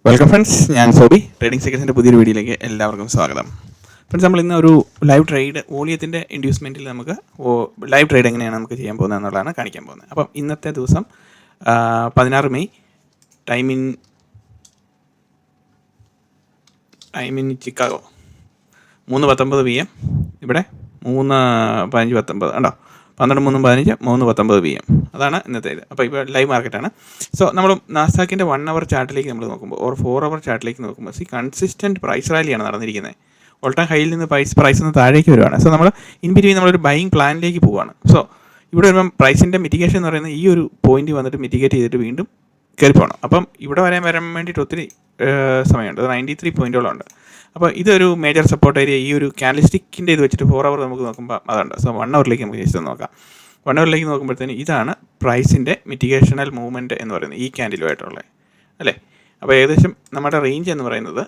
Welcome friends, ഞാൻ Sobi. Trading സീക്രട്സിൻ്റെ പുതിയൊരു വീഡിയോയിലേക്ക് എല്ലാവർക്കും സ്വാഗതം. ഫ്രണ്ട്സ്, നമ്മൾ ഇന്ന് ഒരു ലൈവ് ട്രേഡ് വോളിയത്തിൻ്റെ ഇൻഡ്യൂസ്മെൻറ്റിൽ നമുക്ക് ലൈവ് ട്രേഡ് എങ്ങനെയാണ് നമുക്ക് ചെയ്യാൻ പോകുന്നത് എന്നുള്ളതാണ് കാണിക്കാൻ പോകുന്നത്. അപ്പം ഇന്നത്തെ ദിവസം 16 May, time in Chicago 3:19 PM. ഇവിടെ 3:15 ഉണ്ടോ, 12:15 3:19 PM. അതാണ് ഇന്നത്തെ ഇത്. അപ്പോൾ ഇപ്പോൾ ലൈവ് മാർക്കറ്റാണ്. സോ നമ്മൾ നാസ്ഡാക്കിൻ്റെ 1 അവർ ചാർട്ടിലേക്ക് നമ്മൾ നോക്കുമ്പോൾ 4 അവർ ചാർട്ടിലേക്ക് നോക്കുമ്പോൾ കൺസിസ്റ്റൻറ്റ് പ്രൈസ് റാലിയാണ് നടന്നിരിക്കുന്നത്. ഓൾ ടൈം ഹൈയിൽ നിന്ന് പ്രൈസ് ഒന്ന് താഴേക്ക് വരുവാണ്. സോ നമ്മൾ ഇൻ ബിറ്റ്വീൻ നമ്മളൊരു ബൈയിങ് പ്ലാനിലേക്ക് പോവുകയാണ്. സോ ഇവിടെ വരുമ്പം പ്രൈസിൻ്റെ മിറ്റിഗേഷൻ എന്ന് പറയുന്നത് ഈ ഒരു പോയിന്റ് വന്നിട്ട് മിറ്റിഗേറ്റ് ചെയ്തിട്ട് വീണ്ടും കയറി പോകണം. അപ്പം ഇവിടെ വരാൻ വേണ്ടിയിട്ട് ഒത്തിരി സമയമുണ്ട്. 93 പോയിൻറ്റോളം ഉണ്ട്. അപ്പോൾ ഇതൊരു മേജർ സപ്പോർട്ട് ഏരിയ ഈ ഒരു ക്യാൻഡിൽസ്റ്റിക്കിൻ്റെ ഇത് വെച്ചിട്ട് 4 അവർ നമുക്ക് നോക്കുമ്പോൾ അതുണ്ട്. സോ 1 അവറിലേക്ക് നമുക്ക് ജസ്റ്റ് നോക്കാം. 1 അവറിലേക്ക് നോക്കുമ്പോഴത്തേന് ഇതാണ് പ്രൈസിൻ്റെ മിറ്റിഗേഷണൽ മൂവ്മെൻറ്റ് എന്ന് പറയുന്നത്, ഈ ക്യാൻഡിലുമായിട്ടുള്ളത് അല്ലേ. അപ്പോൾ ഏകദേശം നമ്മുടെ റേഞ്ച് എന്ന് പറയുന്നത്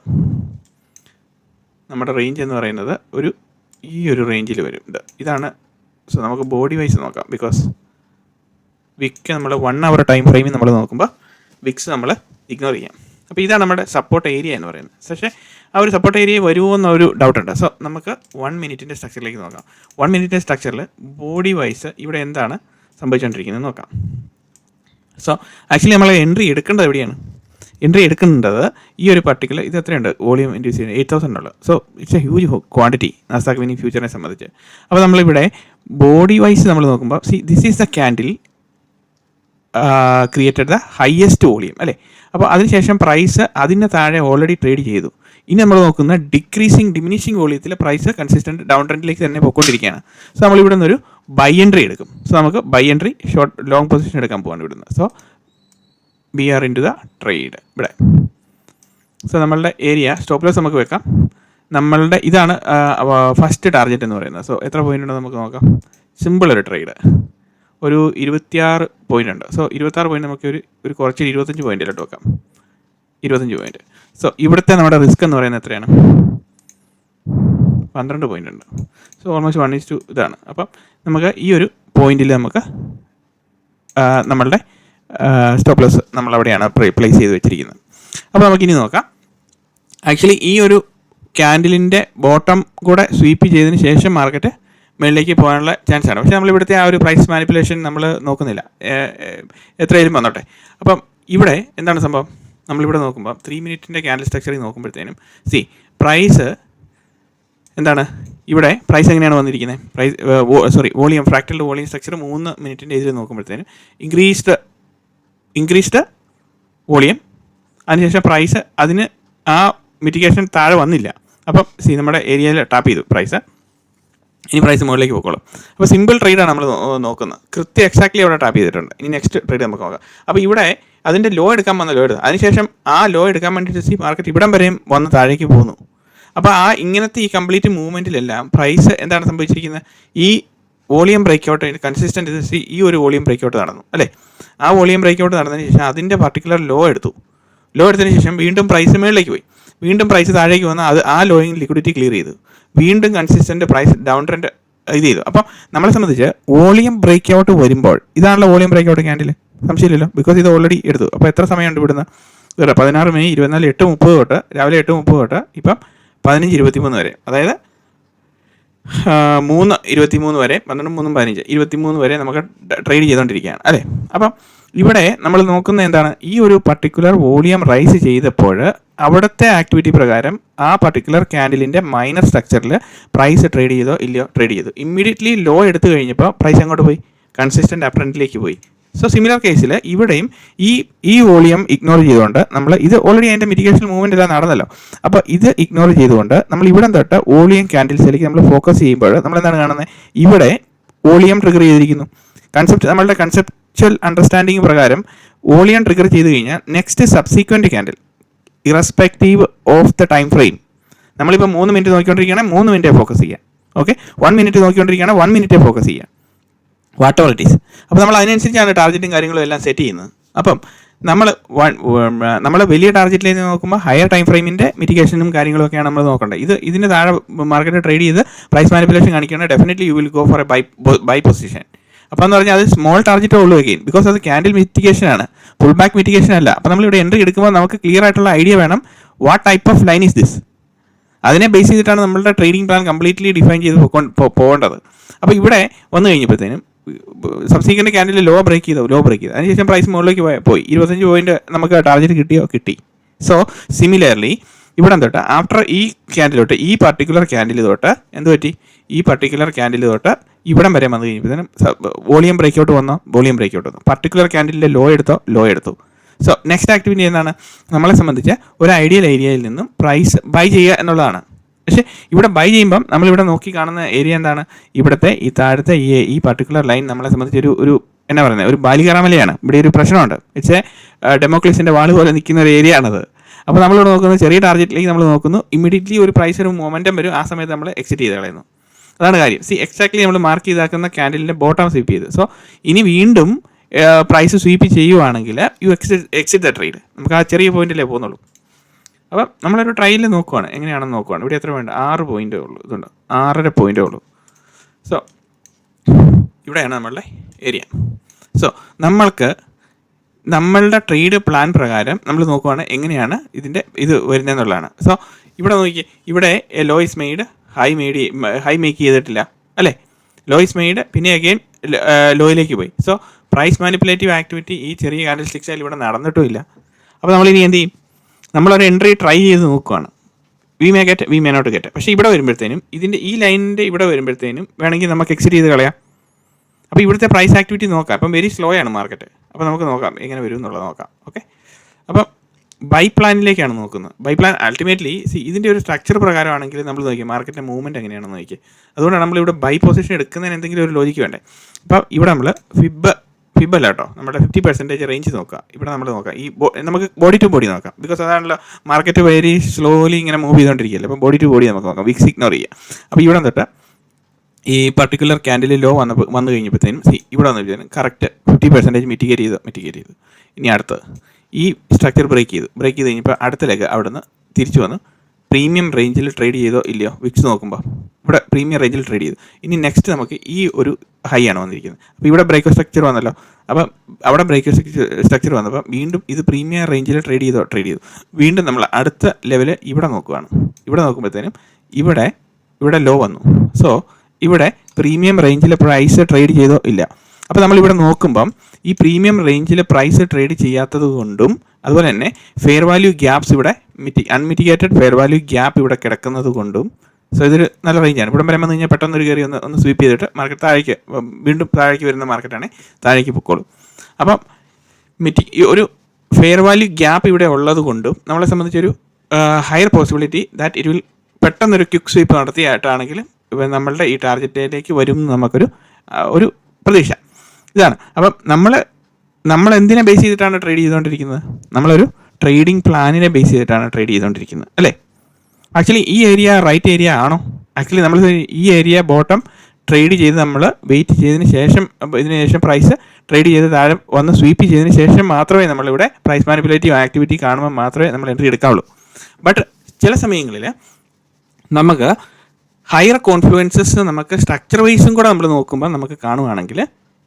ഈ ഒരു റേഞ്ചിൽ വരും. ഇതാണ്. സോ നമുക്ക് ബോഡി വൈസ് നോക്കാം. ബിക്കോസ് വിക്ക് നമ്മൾ 1 അവർ ടൈം ഫ്രെയിമിൽ നമ്മൾ നോക്കുമ്പോൾ വിക്സ് നമ്മൾ ഇഗ്നോർ ചെയ്യാം. അപ്പോൾ ഇതാണ് നമ്മുടെ സപ്പോർട്ട് ഏരിയ എന്ന് പറയുന്നത്. പക്ഷേ ആ ഒരു സപ്പോർട്ട് ഏരിയ വരുമോ എന്നൊരു ഡൗട്ടുണ്ട്. സോ നമുക്ക് 1 മിനിറ്റിൻ്റെ സ്ട്രക്ചറിലേക്ക് നോക്കാം. 1 മിനിറ്റിൻ്റെ സ്ട്രക്ചറിൽ ബോഡി വൈസ് ഇവിടെ എന്താണ് സംഭവിച്ചുകൊണ്ടിരിക്കുന്നത് നോക്കാം. സോ ആക്ച്വലി നമ്മൾ എൻട്രി എടുക്കേണ്ടത് എവിടെയാണ്? എൻട്രി എടുക്കേണ്ടത് ഈ ഒരു പർട്ടിക്കുലർ ഇത് എത്രയുണ്ട് വോളിയം ഇൻഡ്യൂസ് ചെയ്യുന്നത് 8,000 ഉള്ളു. So it's a huge quantity Nasdaq mini ഫ്യൂച്ചറിനെ സംബന്ധിച്ച്. അപ്പോൾ നമ്മളിവിടെ ബോഡി വൈസ് നമ്മൾ നോക്കുമ്പോൾ this is the candle created the highest volume അല്ലേ. അപ്പോൾ അതിനുശേഷം പ്രൈസ് അതിന് താഴെ ഓൾറെഡി ട്രേഡ് ചെയ്തു. ഇനി നമ്മൾ നോക്കുന്ന ഡിമിനിഷിങ് വോളിയത്തിൽ പ്രൈസ് കൺസിസ്റ്റൻറ്റ് ഡൗൺ ട്രെൻഡിലേക്ക് തന്നെ പോയിക്കൊണ്ടിരിക്കുകയാണ്. സോ നമ്മളിവിടെ നിന്നൊരു ബൈ എൻട്രി എടുക്കും. സോ നമുക്ക് ബൈ എൻട്രി ലോങ് പൊസിഷൻ എടുക്കാൻ പോകാൻ ഇവിടുന്ന്. So be are into the trade ഇവിടെ. സോ നമ്മളുടെ ഏരിയ സ്റ്റോപ്പ് ലോസ് നമുക്ക് വെക്കാം. നമ്മളുടെ ഇതാണ് ഫസ്റ്റ് ടാർഗറ്റ് എന്ന് പറയുന്നത്. സോ എത്ര പോയിൻ്റ് ഉണ്ടോ നമുക്ക് നോക്കാം. സിമ്പിൾ ഒരു ട്രേഡ് ഒരു 26 പോയിൻ്റ് ഉണ്ട്. സോ 26 പോയിൻ്റ് നമുക്ക് ഒരു കുറച്ച് 25 പോയിൻറ്റിലോട്ട് വെക്കാം. 25 പോയിൻറ്റ്. സോ ഇവിടുത്തെ നമ്മുടെ റിസ്ക് എന്ന് പറയുന്നത് എത്രയാണ്? 12 പോയിൻ്റ് ഉണ്ട്. സോ ഓൾമോസ്റ്റ് 1:2 ഇതാണ്. അപ്പം നമുക്ക് ഈ ഒരു പോയിന്റിൽ നമുക്ക് നമ്മളുടെ സ്റ്റോപ്പ് ലോസ് നമ്മളവിടെയാണ് പ്ലേസ് ചെയ്ത് വെച്ചിരിക്കുന്നത്. അപ്പോൾ നമുക്കിനി നോക്കാം. ആക്ച്വലി ഈ ഒരു ക്യാൻഡിലിൻ്റെ ബോട്ടം കൂടെ സ്വീപ്പ് ചെയ്തതിന് ശേഷം മാർക്കറ്റ് മുകളിലേക്ക് പോകാനുള്ള ചാൻസ് ആണ്. പക്ഷേ നമ്മളിവിടുത്തെ ആ ഒരു പ്രൈസ് മാനിപ്പുലേഷൻ നമ്മൾ നോക്കുന്നില്ല, എത്രയായാലും വന്നോട്ടെ. അപ്പം ഇവിടെ എന്താണ് സംഭവം? നമ്മളിവിടെ നോക്കുമ്പോൾ 3 മിനിറ്റിൻ്റെ ക്യാൻഡിൽ സ്ട്രക്ചറിൽ നോക്കുമ്പോഴത്തേനും പ്രൈസ് എന്താണ്? ഇവിടെ പ്രൈസ് എങ്ങനെയാണ് വന്നിരിക്കുന്നത്? വോളിയം ഫ്രാക്ടൽ വോളിയം സ്ട്രക്ചർ 3 മിനിറ്റിൻ്റെ ഇതിൽ നോക്കുമ്പോഴത്തേനും ഇൻക്രീസ്ഡ് വോളിയം, അതിനുശേഷം പ്രൈസ് അതിന് ആ മിറ്റിഗേഷൻ താഴെ വന്നില്ല. അപ്പം നമ്മുടെ ഏരിയയിൽ ടാപ്പ് ചെയ്തു പ്രൈസ്. ഇനി പ്രൈസ് മുകളിലേക്ക് പോയിക്കോളും. അപ്പോൾ സിമ്പിൾ ട്രേഡാണ് നമ്മൾ നോക്കുന്നത്. എക്സാക്ട്ലി അവിടെ ടാപ്പ് ചെയ്തിട്ടുണ്ട്. ഇനി നെക്സ്റ്റ് ട്രേഡ് നമുക്ക് നോക്കാം. അപ്പോൾ ഇവിടെ അതിൻ്റെ ലോ എടുക്കാൻ വന്ന ലോ എടുത്തു. അതിനുശേഷം ആ ലോ എടുക്കാൻ വേണ്ടിയിട്ട് മാർക്കറ്റ് ഇവിടം വരെയും വന്ന് താഴേക്ക് പോകുന്നു. അപ്പോൾ ഇങ്ങനത്തെ ഈ കംപ്ലീറ്റ് മൂവ്മെൻറ്റിലെല്ലാം പ്രൈസ് എന്താണ് സംഭവിച്ചിരിക്കുന്നത്? ഈ വോളിയം ബ്രേക്കൗട്ട് കൺസിസ്റ്റൻറ്റ് ഈ ഒരു വോളിയം ബ്രേക്കൗട്ട് നടന്നു അല്ലേ. ആ വോളിയം ബ്രേക്കൗട്ട് നടന്നതിന് ശേഷം അതിൻ്റെ പർട്ടിക്കുലർ ലോ എടുത്തതിന് ശേഷം വീണ്ടും പ്രൈസ് മുകളിലേക്ക് പോയി. വീണ്ടും പ്രൈസ് താഴേക്ക് വന്ന് ആ ലോയിൽ ലിക്വിഡിറ്റി ക്ലിയർ ചെയ്തു. വീണ്ടും കൺസിസ്റ്റൻറ്റ് പ്രൈസ് ഡൗൺ ട്രെൻഡ് ഇത് ചെയ്തു. അപ്പം നമ്മളെ സംബന്ധിച്ച് വോളിയം ബ്രേക്കൗട്ട് വരുമ്പോൾ ഇതാണല്ലോ വോളിയം ബ്രേക്കൗട്ട് ക്യാൻഡിൽ, സംശയമില്ലല്ലോ. ബിക്കോസ് ഇത് ഓൾറെഡി എടുത്തു. അപ്പോൾ എത്ര സമയമുണ്ട് ഇവിടുന്ന്? 16 മെയ് 24 8:30 തൊട്ട് രാവിലെ 8:30 തൊട്ട് ഇപ്പം 15:23 വരെ, അതായത് 3:23 വരെ, 12:15 23 വരെ നമുക്ക് ട്രേഡ് ചെയ്തുകൊണ്ടിരിക്കുകയാണ് അല്ലേ. അപ്പം ഇവിടെ നമ്മൾ നോക്കുന്ന എന്താണ്? ഈ ഒരു പർട്ടിക്കുലർ വോളിയം റൈസ് ചെയ്തപ്പോൾ അവിടുത്തെ ആക്ടിവിറ്റി പ്രകാരം ആ പർട്ടിക്കുലർ ക്യാൻഡിലിൻ്റെ മൈനർ സ്ട്രക്ചറിൽ പ്രൈസ് ട്രേഡ് ചെയ്തോ ഇല്ലയോ? ട്രേഡ് ചെയ്തു. ഇമ്മീഡിയറ്റ്ലി ലോ എടുത്തു കഴിഞ്ഞപ്പോൾ പ്രൈസ് അങ്ങോട്ട് പോയി, കൺസിസ്റ്റൻ്റ് അപ് ട്രെൻഡിലേക്ക് പോയി. സോ സിമിലർ കേസിൽ ഇവിടെയും ഈ വോളിയം ഇഗ്നോർ ചെയ്തുകൊണ്ട് നമ്മൾ ഇത് ഓൾറെഡി അതിൻ്റെ മിറ്റിഗേഷൻ മൂവ്മെൻ്റ് എല്ലാം നടന്നല്ലോ. അപ്പോൾ ഇത് ഇഗ്നോർ ചെയ്തുകൊണ്ട് നമ്മൾ ഇവിടെ തൊട്ട് വോളിയം ക്യാൻഡിൽസിലേക്ക് നമ്മൾ ഫോക്കസ് ചെയ്യുമ്പോൾ നമ്മൾ എന്താണ് കാണുന്നത്? ഇവിടെ വോളിയം ട്രിഗർ ചെയ്തിരിക്കുന്നു. നമ്മളുടെ കൺസെപ്ച്വൽ അണ്ടർസ്റ്റാൻഡിങ് പ്രകാരം വോളിയം ട്രിഗർ ചെയ്ത് കഴിഞ്ഞാൽ next subsequent candle irrespective of the time frame, നമ്മളിപ്പോൾ 3 മിനിറ്റ് നോക്കിക്കൊണ്ടിരിക്കുകയാണെങ്കിൽ 3 മിനിറ്റേ ഫോക്കസ് ചെയ്യാം. ഓക്കെ, 1 മിനിറ്റ് നോക്കിക്കൊണ്ടിരിക്കുകയാണെങ്കിൽ 1 മിനിറ്റേ ഫോക്കസ് ചെയ്യാം. What ever it is. അപ്പോൾ നമ്മൾ അതിനനുസരിച്ചാണ് ടാർഗറ്റും കാര്യങ്ങളും എല്ലാം സെറ്റ് ചെയ്യുന്നത്. അപ്പം നമ്മൾ വലിയ ടാർഗറ്റിലേക്ക് നോക്കുമ്പോൾ ഹയർ ടൈം ഫ്രെയിമിൻ്റെ മിറ്റിഗേഷനും കാര്യങ്ങളൊക്കെയാണ് നമ്മൾ നോക്കേണ്ടത്. ഇതിന് താഴെ മാർക്കറ്റ് ട്രേഡ് ചെയ്ത് പ്രൈസ് മാനിപ്പുലേഷൻ കാണിക്കുകയാണെങ്കിൽ definitely you will go for a buy position. അപ്പോൾ എന്ന് പറഞ്ഞാൽ അത് സ്മോൾ ടാർജറ്റേ ഉള്ളൂ അഗെയിൻ, ബിക്കോസ് അത് ക്യാൻഡിൽ മിറ്റിഗേഷൻ ആണ്, പുൾ ബാക്ക് മിറ്റിഗേഷൻ അല്ല. അപ്പോൾ നമ്മളിവിടെ എൻട്രി എടുക്കുമ്പോൾ നമുക്ക് ക്ലിയർ ആയിട്ടുള്ള ഐഡിയ വേണം, what type of line is this. അതിനെ ബേസ് ചെയ്തിട്ടാണ് നമ്മളുടെ ട്രേഡിംഗ് പ്ലാൻ കംപ്ലീറ്റ്ലി ഡിഫൈൻ ചെയ്ത് പോകേണ്ടത്. അപ്പോൾ ഇവിടെ വന്നു കഴിഞ്ഞപ്പോഴത്തേനും സബ്സീക്വന്റ് ക്യാൻഡിൽ ലോ ബ്രേക്ക് ചെയ്തു, അതിനുശേഷം പ്രൈസ് മുകളിലേക്ക് പോയി 25 പോയിന്റ് നമുക്ക് ടാർഗറ്റ് കിട്ടി. സോ സിമിലർലി ഇവിടെ തൊട്ട് ആഫ്റ്റർ ഈ ക്യാൻഡിൽ തൊട്ട് ഈ പർട്ടിക്കുലർ ക്യാൻഡിൽ തൊട്ട് എന്ത് പറ്റി, ഈ പർട്ടിക്കുലർ ക്യാൻഡിൽ തൊട്ട് ഇവിടം വരെ വന്നു കഴിഞ്ഞപ്പോഴത്തേനും വോളിയം ബ്രേക്കൗട്ട് വന്നു, പർട്ടിക്കുലർ ക്യാൻഡിലിൻ്റെ ലോ എടുത്തു. സോ നെക്സ്റ്റ് ആക്ടിവിറ്റി എന്താണ്, നമ്മളെ സംബന്ധിച്ച് ഒരു ഐഡിയൽ ഏരിയയിൽ നിന്നും പ്രൈസ് ബൈ ചെയ്യുക എന്നുള്ളതാണ്. പക്ഷേ ഇവിടെ ബൈ ചെയ്യുമ്പം നമ്മളിവിടെ നോക്കി കാണുന്ന ഏരിയ എന്താണ്, ഇവിടുത്തെ ഈ താഴത്തെ ഈ പർട്ടിക്കുലർ ലൈൻ നമ്മളെ സംബന്ധിച്ച് ഒരു എന്നാ പറയുന്നത്, ഒരു ബാലികറാമലയാണ്. ഇവിടെ ഒരു പ്രശ്നമുണ്ട്, ഇറ്റ്സ് ഡെമോക്ലിസിൻ്റെ വാൾ പോലെ നിൽക്കുന്ന ഒരു ഏരിയ ആണത്. അപ്പോൾ നമ്മളിവിടെ നോക്കുന്നത് ചെറിയ ടാർഗറ്റിലേക്ക് നമ്മൾ നോക്കുന്നു, ഇമ്മീഡിയറ്റ്ലി ഒരു പ്രൈസ് ഒരു മൊമെൻറ്റം വരും, ആ സമയത്ത് നമ്മൾ എക്സിറ്റ് ചെയ്ത് കളയുന്നു. അതാണ് കാര്യം. എക്സാക്ട്ലി നമ്മൾ മാർക്ക് ചെയ്താക്കുന്ന ക്യാൻഡിലിൻ്റെ ബോട്ടം സ്വീപ്പ് ചെയ്ത്. സോ ഇനി വീണ്ടും പ്രൈസ് സ്വീപ്പ് ചെയ്യുവാണെങ്കിൽ യു എക്സിറ്റ് ദ ട്രേഡ്. നമുക്ക് ആ ചെറിയ പോയിന്റിലേ പോകുന്നുള്ളൂ. അപ്പം നമ്മളൊരു ട്രയലിൽ നോക്കുവാണ്, എങ്ങനെയാണെന്ന് നോക്കുവാണ്. ഇവിടെ എത്ര വേണ്ട, 6 പോയിൻറ്റേ ഉള്ളൂ, ഇതുണ്ട് 6.5 പോയിൻറ്റേ ഉള്ളൂ. സോ ഇവിടെയാണ് നമ്മളുടെ ഏരിയ. സോ നമ്മളുടെ ട്രേഡ് പ്ലാൻ പ്രകാരം നമ്മൾ നോക്കുവാണ് എങ്ങനെയാണ് ഇത് വരുന്നതെന്നുള്ളതാണ്. സോ ഇവിടെ നോക്കിയേ, ഇവിടെ low is made, high make ചെയ്തിട്ടില്ല അല്ലേ, ലോ ഇസ് മെയ്ഡ്, പിന്നെ അഗെയിൻ ലോയിലേക്ക് പോയി. സോ പ്രൈസ് മാനിപ്പുലേറ്റീവ് ആക്ടിവിറ്റി ഈ ചെറിയ കാൻഡിൽ സ്റ്റിക്സിൽ ഇവിടെ നടന്നിട്ടുമില്ല. അപ്പോൾ നമ്മളിനി എന്ത് ചെയ്യും, നമ്മളൊരു എൻട്രി ട്രൈ ചെയ്ത് നോക്കുകയാണ്. We may not get. പക്ഷേ ഇവിടെ വരുമ്പോഴത്തേനും ഈ ലൈനിൻ്റെ ഇവിടെ വരുമ്പോഴത്തേനും വേണമെങ്കിൽ നമുക്ക് എക്സിറ്റ് ചെയ്ത് കളയാം. അപ്പോൾ ഇവിടുത്തെ പ്രൈസ് ആക്ടിവിറ്റി നോക്കാം. അപ്പം വെരി സ്ലോ ആണ് മാർക്കറ്റ്. അപ്പോൾ നമുക്ക് നോക്കാം എങ്ങനെ വരും എന്നുള്ളത് നോക്കാം. ഓക്കെ, അപ്പം ബൈ പ്ലാനിലേക്കാണ് നോക്കുന്നത്. ബൈ പ്ലാൻ അൾട്ടിമേറ്റ്ലി ഇതിൻ്റെ ഒരു സ്ട്രക്ചർ പ്രകാരമാണെങ്കിൽ നമ്മൾ നോക്കിയാൽ മാർക്കറ്റിൻ്റെ മൂവ്മെൻറ്റ് എങ്ങനെയാണെന്ന് നോക്കിയാൽ, അതുകൊണ്ടാണ് നമ്മളിവിടെ ബൈ പൊസിഷൻ എടുക്കുന്നതിന് എന്തെങ്കിലും ഒരു ലോജിക്ക് വേണ്ടേ. അപ്പോൾ ഇവിടെ നമ്മൾ ഫിബ് അല്ല കേട്ടോ, നമ്മുടെ 50% റേഞ്ച് നോക്കുക. ഇവിടെ നമ്മൾ നോക്കാം, നമുക്ക് ബോഡി ടു ബോഡി നോക്കാം, ബിക്കോസ് അതാണല്ലോ മാർക്കറ്റ് വെരി സ്ലോലി ഇങ്ങനെ മൂവ് ചെയ്തുകൊണ്ടിരിക്കുകയല്ലേ. അപ്പോൾ ബോഡി ടു ബോഡി നമുക്ക് നോക്കാം, വിക്സ് ഇഗ്നോർ ചെയ്യുക. അപ്പോൾ ഇവിടെ തൊട്ട് ഈ പർട്ടിക്കുലർ ക്യാൻഡിൽ ലോ വന്നു കഴിഞ്ഞപ്പോഴത്തേനും ഇവിടെ വന്നു കഴിഞ്ഞാൽ കറക്റ്റ് 50% മിറ്റിഗേറ്റ് ചെയ്തു. ഇനി അടുത്ത് ഈ സ്ട്രക്ചർ ബ്രേക്ക് ചെയ്ത് കഴിഞ്ഞപ്പോൾ അടുത്ത ലെഗ് അവിടെ നിന്ന് തിരിച്ചു വന്ന് പ്രീമിയം റേഞ്ചിൽ ട്രേഡ് ചെയ്തോ ഇല്ലയോ വിക്സ് നോക്കുമ്പോൾ ഇവിടെ പ്രീമിയം റേഞ്ചിൽ ട്രേഡ് ചെയ്തു. ഇനി നെക്സ്റ്റ് നമുക്ക് ഈ ഒരു ഹൈ ആണ് വന്നിരിക്കുന്നത്. അപ്പോൾ ഇവിടെ ബ്രേക്ക് സ്ട്രക്ചർ വന്നല്ലോ, അപ്പം അവിടെ ബ്രേക്ക് സ്ട്രക്ചർ വന്നപ്പോൾ വീണ്ടും ഇത് പ്രീമിയം റേഞ്ചിൽ ട്രേഡ് ചെയ്തു. വീണ്ടും നമ്മൾ അടുത്ത ലെവൽ ഇവിടെ നോക്കുകയാണ്. ഇവിടെ നോക്കുമ്പോഴത്തേനും ഇവിടെ ലോ വന്നു. സോ ഇവിടെ പ്രീമിയം റേഞ്ചിൽ പ്രൈസ് ട്രേഡ് ചെയ്തോ ഇല്ല. അപ്പോൾ നമ്മളിവിടെ നോക്കുമ്പം ഈ പ്രീമിയം റേഞ്ചിൽ പ്രൈസ് ട്രേഡ് ചെയ്യാത്തത് കൊണ്ടും അതുപോലെ തന്നെ ഫെയർ വാല്യൂ ഗ്യാപ്സ് ഇവിടെ അൺമിറ്റിഗേറ്റഡ് ഫെയർ വാല്യൂ ഗ്യാപ്പ് ഇവിടെ കിടക്കുന്നത് കൊണ്ടും, സോ ഇതൊരു നല്ല റേഞ്ചാണ്. ഇവിടെ വരെ വന്നു കഴിഞ്ഞാൽ പെട്ടെന്നൊരു കയറി ഒന്ന് സ്വീപ്പ് ചെയ്തിട്ട് മാർക്കറ്റ് വീണ്ടും താഴേക്ക് വരുന്ന മാർക്കറ്റാണെങ്കിൽ താഴേക്ക് പൊക്കോളും. അപ്പം ഒരു ഫെയർ വാല്യൂ ഗ്യാപ്പ് ഇവിടെ ഉള്ളത് കൊണ്ടും നമ്മളെ സംബന്ധിച്ചൊരു higher possibility that it will പെട്ടെന്നൊരു ക്വിക്ക് സ്വീപ്പ് നടത്തിയായിട്ടാണെങ്കിലും നമ്മളുടെ ഈ ടാർഗറ്റിലേക്ക് വരും നമുക്കൊരു പ്രതീക്ഷ ഇതാണ്. അപ്പം നമ്മൾ എന്തിനെ ബേസ് ചെയ്തിട്ടാണ് ട്രേഡ് ചെയ്തുകൊണ്ടിരിക്കുന്നത്, നമ്മളൊരു ട്രേഡിംഗ് പ്ലാനിനെ ബേസ് ചെയ്തിട്ടാണ് ട്രേഡ് ചെയ്തുകൊണ്ടിരിക്കുന്നത് അല്ലേ. ആക്ച്വലി ഈ ഏരിയ റൈറ്റ് ഏരിയ ആണോ? ആക്ച്വലി നമ്മൾ ഈ ഏരിയ ബോട്ടം ട്രേഡ് ചെയ്ത് നമ്മൾ വെയിറ്റ് ചെയ്തതിന് ശേഷം പ്രൈസ് ട്രേഡ് ചെയ്ത് താഴെ വന്ന് സ്വീപ്പ് ചെയ്തതിന് ശേഷം മാത്രമേ നമ്മളിവിടെ പ്രൈസ് മാനിപ്പുലേറ്റീവ് ആക്ടിവിറ്റി കാണുമ്പോൾ മാത്രമേ നമ്മൾ എൻട്രി എടുക്കാവുള്ളൂ. ബട്ട് ചില സമയങ്ങളിൽ നമുക്ക് ഹയർ കോൺഫ്ലുവൻസസ് നമുക്ക് സ്ട്രക്ചർ വൈസും കൂടെ നമ്മൾ നോക്കുമ്പോൾ നമുക്ക് കാണുകയാണെങ്കിൽ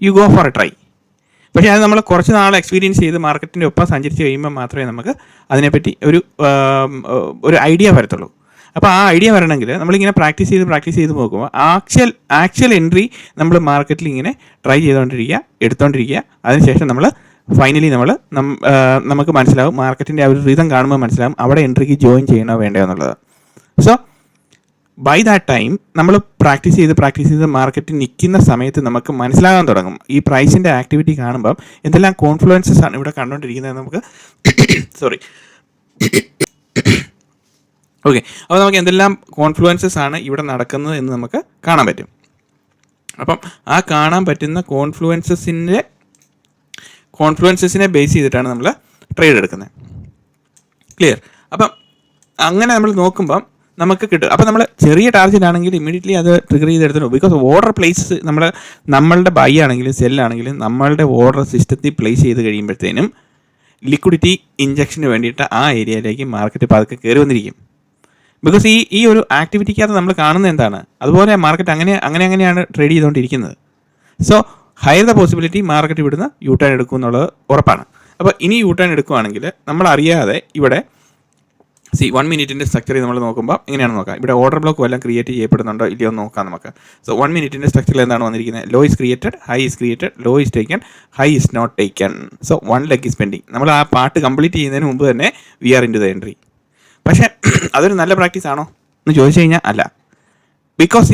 you go for A try. പക്ഷേ അത് നമ്മൾ കുറച്ച് നാൾ എക്സ്പീരിയൻസ് ചെയ്ത് മാർക്കറ്റിൻ്റെ ഒപ്പം സഞ്ചരിച്ച് കഴിയുമ്പോൾ മാത്രമേ നമുക്ക് അതിനെപ്പറ്റി ഒരു ഐഡിയ വരത്തുള്ളൂ. അപ്പോൾ ആ ഐഡിയ വരണമെങ്കിൽ നമ്മളിങ്ങനെ പ്രാക്ടീസ് ചെയ്ത് നോക്കുമ്പോൾ ആക്ച്വൽ എൻട്രി നമ്മൾ മാർക്കറ്റിൽ ഇങ്ങനെ ട്രൈ എടുത്തുകൊണ്ടിരിക്കുക. അതിനുശേഷം നമ്മൾ ഫൈനലി നമുക്ക് മനസ്സിലാവും, മാർക്കറ്റിൻ്റെ ആ ഒരു റീതം കാണുമ്പോൾ മനസ്സിലാവും അവിടെ എൻട്രിക്ക് ജോയിൻ ചെയ്യണോ വേണ്ടയോ എന്നുള്ളത്. സോ ബൈ ദാറ്റ് ടൈം നമ്മൾ പ്രാക്ടീസ് ചെയ്ത് മാർക്കറ്റിൽ നിൽക്കുന്ന സമയത്ത് നമുക്ക് മനസ്സിലാകാൻ തുടങ്ങും ഈ പ്രൈസിൻ്റെ ആക്ടിവിറ്റി കാണുമ്പം എന്തെല്ലാം കോൺഫ്ലുവൻസസ് ആണ് ഇവിടെ കണ്ടുകൊണ്ടിരിക്കുന്നത് നമുക്ക് ഓക്കെ. അപ്പോൾ നമുക്ക് എന്തെല്ലാം കോൺഫ്ലുവൻസസ് ആണ് ഇവിടെ നടക്കുന്നത് എന്ന് നമുക്ക് കാണാൻ പറ്റും. അപ്പം ആ കാണാൻ പറ്റുന്ന കോൺഫ്ലുവൻസസിനെ ബേസ് ചെയ്തിട്ടാണ് നമ്മൾ ട്രേഡ് എടുക്കുന്നത്. ക്ലിയർ? അപ്പം അങ്ങനെ നമ്മൾ നോക്കുമ്പം നമുക്ക് കിട്ടും. അപ്പോൾ നമ്മൾ ചെറിയ ടാർഗറ്റ് ആണെങ്കിൽ ഇമ്മീഡിയറ്റ്ലി അത് ട്രിഗർ ചെയ്തെടുത്തിട്ടു. ബിക്കോസ് ഓർഡർ പ്ലേസ് നമ്മളുടെ ബൈ ആണെങ്കിലും സെല്ലാണെങ്കിലും നമ്മളുടെ ഓർഡർ സിസ്റ്റത്തിൽ പ്ലേസ് ചെയ്ത് കഴിയുമ്പോഴത്തേനും ലിക്വിഡിറ്റി ഇഞ്ചക്ഷന് വേണ്ടിയിട്ട് ആ ഏരിയയിലേക്ക് മാർക്കറ്റ് പതുക്കെ കയറി വന്നിരിക്കും. ബിക്കോസ് ഈ ഒരു ആക്ടിവിറ്റിക്കകത്ത് നമ്മൾ കാണുന്നത് എന്താണ്, അതുപോലെ മാർക്കറ്റ് അങ്ങനെയാണ് ട്രേഡ് ചെയ്തുകൊണ്ടിരിക്കുന്നത്. So higher the possibility market ഇവിടുന്ന് യു ടേൺ എടുക്കും എന്നുള്ളത് ഉറപ്പാണ്. അപ്പോൾ ഇനി യു ടേൺ എടുക്കുകയാണെങ്കിൽ നമ്മളറിയാതെ ഇവിടെ 1 മിനിറ്റിൻ്റെ സ്ട്രക്ചറിൽ നമ്മൾ നോക്കുമ്പോൾ എങ്ങനെയാണ് നോക്കാം. ഇവിടെ ഓർഡർ ബ്ലോക്ക് വല്ലതും ക്രിയേറ്റ് ചെയ്യപ്പെടുന്നുണ്ടോ ഇല്ലയോ എന്ന് നോക്കാം നമുക്ക്. സോ 1 മിനിറ്റിൻ്റെ സ്ട്രക്ചറിൽ എന്താണ് വന്നിരിക്കുന്നത്? Low is created, high is created, low is taken, high is not taken. So 1 leg is pending. നമ്മൾ ആ പാർട്ട് കംപ്ലീറ്റ് ചെയ്യുന്നതിന് മുമ്പ് തന്നെ we are into the entry. പക്ഷേ അതൊരു നല്ല പ്രാക്ടീസ് ആണോ എന്ന് ചോദിച്ചു കഴിഞ്ഞാൽ അല്ല. ബിക്കോസ്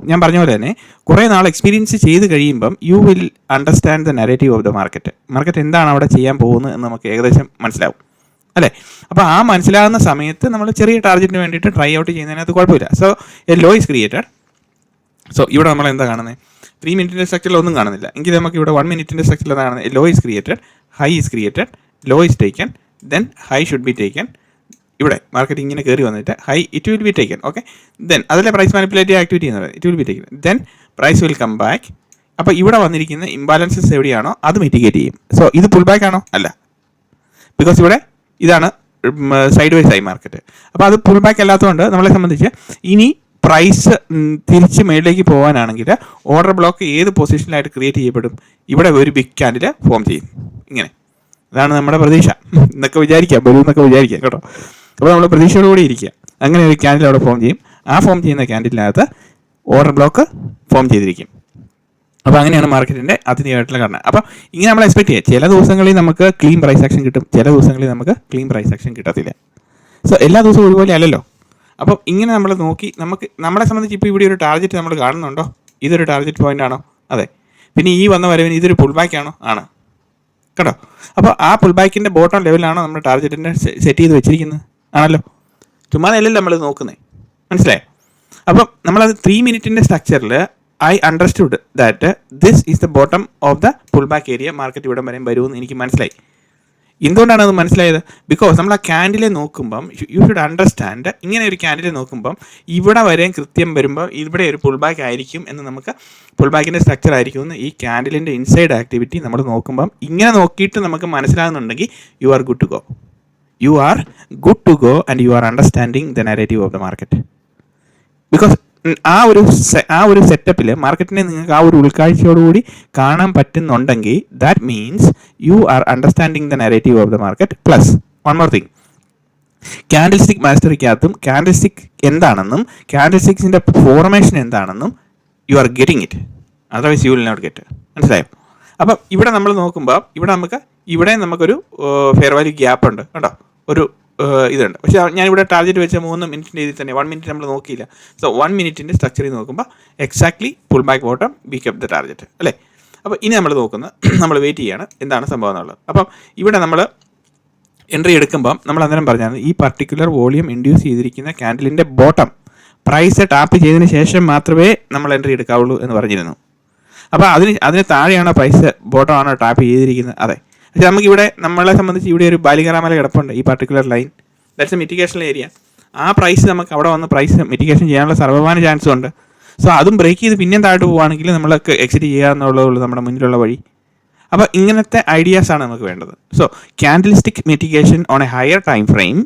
ഞാൻ പറഞ്ഞ പോലെ തന്നെ കുറേ നാൾ എക്സ്പീരിയൻസ് ചെയ്ത് കഴിയുമ്പം you will understand the narrative of the market എന്താണ് അവിടെ ചെയ്യാൻ പോകുന്നത് എന്ന് നമുക്ക് ഏകദേശം മനസ്സിലാവും അല്ലേ. അപ്പോൾ ആ മനസ്സിലാകുന്ന സമയത്ത് നമ്മൾ ചെറിയ ടാർഗറ്റിന് വേണ്ടിയിട്ട് ട്രൈ ഔട്ട് ചെയ്യുന്നതിനകത്ത് കുഴപ്പമില്ല. So a low is created. So ഇവിടെ നമ്മൾ എന്താ കാണുന്നത്? 3 മിനിറ്റിൻ്റെ സ്ട്രക്ചറിൽ ഒന്നും കാണുന്നില്ല എങ്കിൽ നമുക്ക് ഇവിടെ 1 മിനിറ്റിൻ്റെ സ്ട്രക്ചറിൽ എന്താണ് കാണുന്നത്? Low is created, high is created, low is taken, then high should be taken. ഇവിടെ മാർക്കറ്റ് ഇങ്ങനെ കയറി വന്നിട്ട് high it will be taken. Okay, then അതല്ലേ പ്രൈസ് മാനിപ്പുലേറ്റീവ് ആക്ടിവിറ്റി എന്ന് പറയുന്നത്. It will be taken, then price will come back. അപ്പോൾ ഇവിടെ വന്നിരിക്കുന്ന ഇംബാലൻസസ് എവിടെയാണോ അത് മിറ്റിഗേറ്റ് ചെയ്യും. സോ ഇത് പുൾ ബാക്ക് ആണോ? അല്ല. ബിക്കോസ് ഇവിടെ ഇതാണ് സൈഡ് വൈസ് ആയി മാർക്കറ്റ്. അപ്പോൾ അത് പുൾ ബാക്ക് അല്ലാത്തതുകൊണ്ട് നമ്മളെ സംബന്ധിച്ച് ഇനി പ്രൈസ് തിരിച്ച് മേളിലേക്ക് പോകാനാണെങ്കിൽ ഓർഡർ ബ്ലോക്ക് ഏത് പൊസിഷനിലായിട്ട് ക്രിയേറ്റ് ചെയ്യപ്പെടും? ഇവിടെ ഒരു ബിഗ് ക്യാൻഡിൽ ഫോം ചെയ്യും. ഇങ്ങനെ അതാണ് നമ്മുടെ പ്രതീക്ഷ എന്നൊക്കെ വിചാരിക്കാം, വരും എന്നൊക്കെ വിചാരിക്കാം കേട്ടോ. അപ്പോൾ നമ്മൾ പ്രതീക്ഷയോടുകൂടി ഇരിക്കുക. അങ്ങനെ ഒരു ക്യാൻഡിൽ അവിടെ ഫോം ചെയ്യും. ആ ഫോം ചെയ്യുന്ന ക്യാൻഡിലിനകത്ത് ഓർഡർ ബ്ലോക്ക് ഫോം ചെയ്തിരിക്കും. അപ്പോൾ അങ്ങനെയാണ് മാർക്കറ്റിൻ്റെ ആത്യന്തികമായിട്ടുള്ള കാരണം. അപ്പോൾ ഇങ്ങനെ നമ്മൾ എക്സ്പെക്ട് ചെയ്യുക. ചില ദിവസങ്ങളിൽ നമുക്ക് ക്ലീൻ പ്രൈസ് ആക്ഷൻ കിട്ടും, ചില ദിവസങ്ങളിൽ നമുക്ക് ക്ലീൻ പ്രൈസ് ആക്ഷൻ കിട്ടത്തില്ല. സോ എല്ലാ ദിവസവും ഒരുപോലെ അല്ലല്ലോ. അപ്പോൾ ഇങ്ങനെ നമ്മൾ നോക്കി നമ്മളെ സംബന്ധിച്ച് ഇപ്പോൾ ഇവിടെ ഒരു ടാർഗറ്റ് നമ്മൾ കാണുന്നുണ്ടോ? ഇതൊരു ടാർഗറ്റ് പോയിന്റ് ആണോ? അതെ. പിന്നെ ഈ വന്ന വരവിന് ഇതൊരു പുൾ ബാക്ക് ആണോ? ആണ് കേട്ടോ. അപ്പോൾ ആ പുൾ ബാക്കിൻ്റെ ബോട്ടം ലെവലാണോ നമ്മൾ ടാർഗറ്റിൻ്റെ സെറ്റ് ചെയ്ത് വെച്ചിരിക്കുന്നത്? ആണല്ലോ. ചുമ്മാതല്ലല്ലോ നമ്മൾ നോക്കുന്നത്, മനസ്സിലായോ? അപ്പം നമ്മളത് 3 മിനിറ്റിൻ്റെ സ്ട്രക്ചറിൽ I understood that this is the bottom of the pull back area. Market ഇവിടെ വരെയും വരുമെന്ന് എനിക്ക് മനസ്സിലായി. എന്തുകൊണ്ടാണ് അത് മനസ്സിലായത്? ബിക്കോസ് നമ്മൾ ആ ക്യാൻഡിലെ നോക്കുമ്പം യു ഷുഡ് അണ്ടർസ്റ്റാൻഡ്, ഇങ്ങനെ ഒരു ക്യാൻഡിലെ നോക്കുമ്പം ഇവിടെ വരെയും കൃത്യം വരുമ്പോൾ ഇവിടെ ഒരു പുൾ ബാക്ക് ആയിരിക്കും എന്ന് നമുക്ക്, പുൾ ബാക്കിൻ്റെ സ്ട്രക്ചർ ആയിരിക്കും എന്ന് ഈ ക്യാൻഡിലിൻ്റെ ഇൻസൈഡ് ആക്ടിവിറ്റി നമ്മൾ നോക്കുമ്പം ഇങ്ങനെ നോക്കിയിട്ട് നമുക്ക് മനസ്സിലാകുന്നുണ്ടെങ്കിൽ you are good to go. You are good to go and you are understanding the narrative of the market. Because ആ ഒരു സെറ്റപ്പിൽ മാർക്കറ്റിനെ നിങ്ങൾക്ക് ആ ഒരു ഉൾക്കാഴ്ചയോടുകൂടി കാണാൻ പറ്റുന്നുണ്ടെങ്കിൽ that means you are understanding the narrative of the market. Plus one more thing, candlestick മാസ്റ്ററിക്കകത്തും ക്യാൻഡിൽ സ്റ്റിക്ക് എന്താണെന്നും ക്യാൻഡിൽ സ്റ്റിക്സിൻ്റെ ഫോർമേഷൻ എന്താണെന്നും you are getting it, otherwise you will not get. മനസ്സിലായോ? അപ്പം ഇവിടെ നമ്മൾ നോക്കുമ്പോൾ ഇവിടെ നമുക്കൊരു ഫെയർ വാല്യൂ ഗ്യാപ്പ് ഉണ്ട് കേട്ടോ, ഒരു ഇതുണ്ട്. പക്ഷേ ഞാനിവിടെ ടാർഗറ്റ് വെച്ച 3 മിനിറ്റിൻ്റെ ഇതിൽ തന്നെ 1 മിനിറ്റ് നമ്മൾ നോക്കിയില്ല. സോ 1 മിനിറ്റിൻ്റെ സ്ട്രക്ചറിൽ നോക്കുമ്പോൾ exactly pull back bottom B കെപ് the target അല്ലേ. അപ്പോൾ ഇനി നമ്മൾ നോക്കുന്നത്, നമ്മൾ വെയിറ്റ് ചെയ്യാണ് എന്താണ് സംഭവം എന്നുള്ളത്. അപ്പം ഇവിടെ നമ്മൾ എൻട്രി എടുക്കുമ്പം നമ്മൾ അന്നേരം പറഞ്ഞാൽ ഈ പർട്ടിക്കുലർ വോളിയം ഇൻഡ്യൂസ് ചെയ്തിരിക്കുന്ന ക്യാൻഡിലിൻ്റെ ബോട്ടം പ്രൈസ് ടാപ്പ് ചെയ്തതിന് ശേഷം മാത്രമേ നമ്മൾ എൻട്രി എടുക്കാവുള്ളൂ എന്ന് പറഞ്ഞിരുന്നു. അപ്പോൾ അതിന് താഴെയാണോ പ്രൈസ് ബോട്ടം ആണോ ടാപ്പ് ചെയ്തിരിക്കുന്നത്? അതെ. പക്ഷേ നമുക്കിവിടെ നമ്മളെ സംബന്ധിച്ച് ഇവിടെ ഒരു ബാലികറാമല കിടപ്പുണ്ട്, ഈ particular line, that's A mitigation area. ആ പ്രൈസ് നമുക്ക് അവിടെ വന്ന് പ്രൈസ് മിറ്റിഗേഷൻ ചെയ്യാനുള്ള സർവ്വമാന ചാൻസും ഉണ്ട്. സോ അതും ബ്രേക്ക് ചെയ്ത് പിന്നെയും താഴോട്ട് പോവുകയാണെങ്കിൽ നമ്മൾക്ക് എക്സിറ്റ് ചെയ്യുക എന്നുള്ളതുള്ളൂ നമ്മുടെ മുന്നിലുള്ള വഴി. അപ്പോൾ ഇങ്ങനത്തെ ഐഡിയാസാണ് നമുക്ക് വേണ്ടത്. So candlestick mitigation on a higher time frame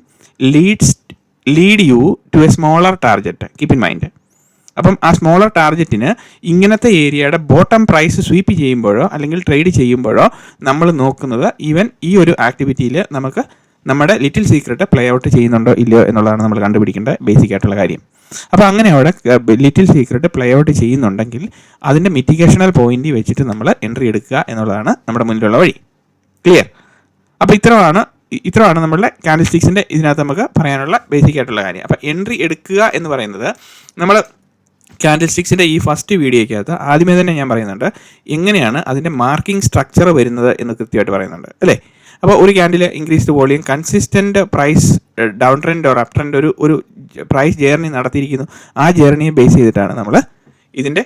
lead you to a smaller target. Keep in mind. അപ്പം ആ സ്മോളർ ടാർഗറ്റിന് ഇങ്ങനത്തെ ഏരിയയുടെ ബോട്ടം പ്രൈസ് സ്വീപ്പ് ചെയ്യുമ്പോഴോ അല്ലെങ്കിൽ ട്രേഡ് ചെയ്യുമ്പോഴോ നമ്മൾ നോക്കുന്നത് ഈവൻ ഈ ഒരു ആക്ടിവിറ്റിയിൽ നമുക്ക് നമ്മുടെ ലിറ്റിൽ സീക്രട്ട് പ്ലേ ഔട്ട് ചെയ്യുന്നുണ്ടോ ഇല്ലയോ എന്നുള്ളതാണ് നമ്മൾ കണ്ടുപിടിക്കേണ്ട ബേസിക് ആയിട്ടുള്ള കാര്യം. അപ്പോൾ അങ്ങനെ അവിടെ ലിറ്റിൽ സീക്രട്ട് പ്ലേ ഔട്ട് ചെയ്യുന്നുണ്ടെങ്കിൽ അതിൻ്റെ മിറ്റിഗേഷണൽ പോയിന്റ് വെച്ചിട്ട് നമ്മൾ എൻട്രി എടുക്കുക എന്നുള്ളതാണ് നമ്മുടെ മുന്നിലുള്ള വഴി. ക്ലിയർ? അപ്പോൾ ഇത്രയാണ് നമ്മളുടെ ക്യാൻഡിൽ സ്റ്റിക്സിൻ്റെ ഇതിനകത്ത് നമുക്ക് പറയാനുള്ള ബേസിക് ആയിട്ടുള്ള കാര്യം. അപ്പോൾ എൻട്രി എടുക്കുക എന്ന് പറയുന്നത് നമ്മൾ ക്യാൻഡിൽ സ്റ്റിക്സിൻ്റെ ഈ ഫസ്റ്റ് വീഡിയോയ്ക്കകത്ത് ആദ്യമേ തന്നെ ഞാൻ പറയുന്നുണ്ട് എങ്ങനെയാണ് അതിൻ്റെ മാർക്കിംഗ് സ്ട്രക്ചർ വരുന്നത് എന്ന് കൃത്യമായിട്ട് പറയുന്നുണ്ട് അല്ലേ. അപ്പോൾ ഒരു candle increased volume consistent price down trend or up trend ഒരു പ്രൈസ് ജേർണി നടത്തിയിരിക്കുന്നു. ആ ജേർണിയെ ബേസ് ചെയ്തിട്ടാണ് നമ്മൾ ഇതിൻ്റെ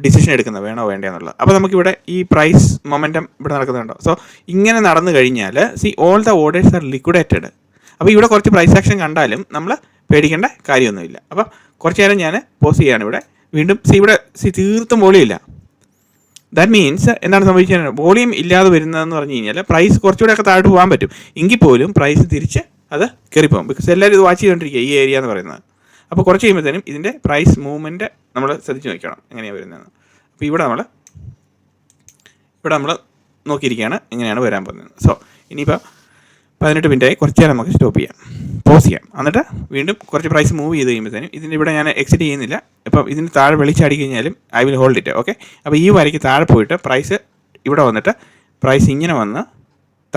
ഡിസിഷൻ എടുക്കുന്നത്, വേണോ വേണ്ടോ എന്നുള്ളത്. അപ്പോൾ നമുക്കിവിടെ ഈ പ്രൈസ് മൊമെൻറ്റം ഇവിടെ നടക്കുന്നുണ്ടോ? സോ ഇങ്ങനെ നടന്നു കഴിഞ്ഞാൽ all the orders are liquidated. അപ്പോൾ ഇവിടെ കുറച്ച് പ്രൈസ് ആക്ഷൻ കണ്ടാലും നമ്മൾ പേടിക്കേണ്ട കാര്യമൊന്നുമില്ല. അപ്പം കുറച്ച് നേരം ഞാൻ പോസ് ചെയ്യാണ് ഇവിടെ. വീണ്ടും ഇവിടെ തീർത്തും വോളിയം ഇല്ല. ദാറ്റ് മീൻസ് എന്താണ് സംഭവിച്ചത്? വോളിയം ഇല്ലാതെ വരുന്നതെന്ന് പറഞ്ഞു കഴിഞ്ഞാൽ പ്രൈസ് കുറച്ചുകൂടെയൊക്കെ താഴോട്ട് പോകാൻ പറ്റും. എങ്കിൽ പോലും പ്രൈസ് തിരിച്ച് അത് കയറിപ്പോകും. ബിക്കോസ് എല്ലാവരും ഇത് വാച്ച് ചെയ്തുകൊണ്ടിരിക്കുക ഈ ഏരിയ എന്ന് പറയുന്നത്. അപ്പോൾ കുറച്ച് കഴിയുമ്പോഴത്തേനും ഇതിൻ്റെ പ്രൈസ് മൂവ്മെൻറ്റ് നമ്മൾ ശ്രദ്ധിച്ച് നോക്കണം എങ്ങനെയാണ് വരുന്നതെന്ന്. അപ്പോൾ ഇവിടെ നമ്മൾ നോക്കിയിരിക്കുകയാണ് എങ്ങനെയാണ് വരാൻ പോകുന്നത്. സോ ഇനിയിപ്പോൾ 18 മിനിറ്റായി, കുറച്ച് നേരം നമുക്ക് സ്റ്റോപ്പ് ചെയ്യാം, പോസ് ചെയ്യാം. എന്നിട്ട് വീണ്ടും കുറച്ച് പ്രൈസ് മൂവ് ചെയ്ത് കഴിയുമ്പോഴത്തേനും ഇതിൻ്റെ ഇവിടെ ഞാൻ എക്സിറ്റ് ചെയ്യുന്നില്ല. ഇപ്പം ഇതിന് താഴെ വെളിച്ചടി കഴിഞ്ഞാലും I will hold it. Okay, അപ്പോൾ ഈ വരയ്ക്ക് താഴെ പോയിട്ട് പ്രൈസ് ഇവിടെ വന്നിട്ട് പ്രൈസ് ഇങ്ങനെ വന്ന്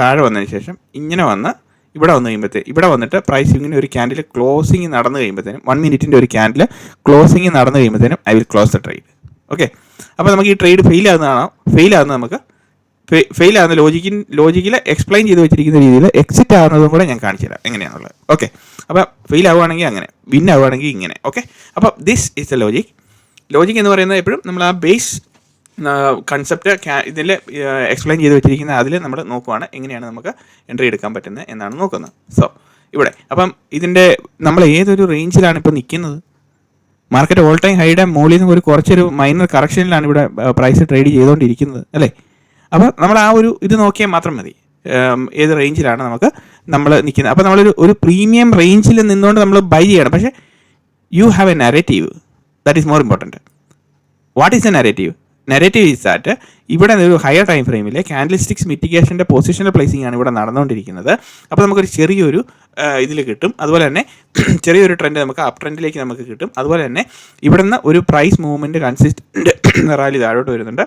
താഴെ വന്നതിന് ശേഷം ഇങ്ങനെ വന്ന് ഇവിടെ വന്നു ഇവിടെ വന്നിട്ട് പ്രൈസ് ഇങ്ങനെ ഒരു ക്യാൻഡിൽ ക്ലോസിങ് നടന്നു കഴിയുമ്പോഴത്തേനും 1 മിനിറ്റിൻ്റെ ഒരു ക്യാൻഡിൽ ക്ലോസിങ് നടന്നു കഴിയുമ്പോഴത്തേനും I will close the trade. Okay, അപ്പോൾ നമുക്ക് ഈ ട്രേഡ് ഫെയിൽ ആകുന്നത് നമുക്ക് ഫെയിൽ ആകുന്ന ലോജിക്കിൽ എക്സ്പ്ലെയിൻ ചെയ്ത് വെച്ചിരിക്കുന്ന രീതിയിൽ എക്സിറ്റ് ആകുന്നതും കൂടെ ഞാൻ കാണിച്ചു തരാം എങ്ങനെയാണുള്ളത്. ഓക്കെ, അപ്പോൾ ഫെയിൽ ആവുകയാണെങ്കിൽ അങ്ങനെ, വിൻ ആവുകയാണെങ്കിൽ ഇങ്ങനെ. ഓക്കെ, അപ്പോൾ ദിസ് ഈസ് ദ ലോജിക് എന്ന് പറയുന്നത് എപ്പോഴും നമ്മൾ ആ ബേസ് കൺസെപ്റ്റ് ഇതിൽ എക്സ്പ്ലെയിൻ ചെയ്ത് വെച്ചിരിക്കുന്ന അതിൽ നമ്മൾ നോക്കുവാണ് എങ്ങനെയാണ് നമുക്ക് എൻട്രി എടുക്കാൻ പറ്റുന്നത് എന്നാണ് നോക്കുന്നത്. സോ ഇവിടെ അപ്പം ഇതിൻ്റെ നമ്മൾ ഏതൊരു റേഞ്ചിലാണ് ഇപ്പോൾ നിൽക്കുന്നത്, മാർക്കറ്റ് ഓൾ ടൈം ഹൈയുടെ മുകളിൽ നിന്ന് ഒരു കുറച്ചൊരു മൈനർ കറക്ഷനിലാണ് ഇവിടെ പ്രൈസ് ട്രേഡ് ചെയ്തുകൊണ്ടിരിക്കുന്നത് അല്ലേ. അപ്പോൾ നമ്മൾ ആ ഒരു ഇത് നോക്കിയാൽ മാത്രം മതി ഏത് റേഞ്ചിലാണ് നമ്മൾ നിൽക്കുന്നത്. അപ്പോൾ നമ്മളൊരു പ്രീമിയം റേഞ്ചിൽ നിന്നുകൊണ്ട് നമ്മൾ ബൈ ചെയ്യണം. പക്ഷേ you have A narrative, that is more important. What is A narrative? Negative is that ഇവിടെ ഒരു ഹയർ ടൈം ഫ്രെയിമിൽ ക്യാൻഡിൽസ്റ്റിക്സ് മിറ്റിഗേഷൻ്റെ പൊസിഷണൽ പ്ലേസിംഗ് ആണ് ഇവിടെ നടന്നുകൊണ്ടിരിക്കുന്നത്. അപ്പോൾ നമുക്കൊരു ചെറിയൊരു ഇതിൽ കിട്ടും. അതുപോലെ തന്നെ ചെറിയൊരു ട്രെൻഡ് നമുക്ക് അപ്പ് ട്രെൻഡിലേക്ക് നമുക്ക് കിട്ടും. അതുപോലെ തന്നെ ഇവിടെ നിന്ന് ഒരു പ്രൈസ് മൂവ്മെൻറ്റ് കൺസിസ്റ്റൻ്റ് റാലി താഴോട്ട് വരുന്നുണ്ട്.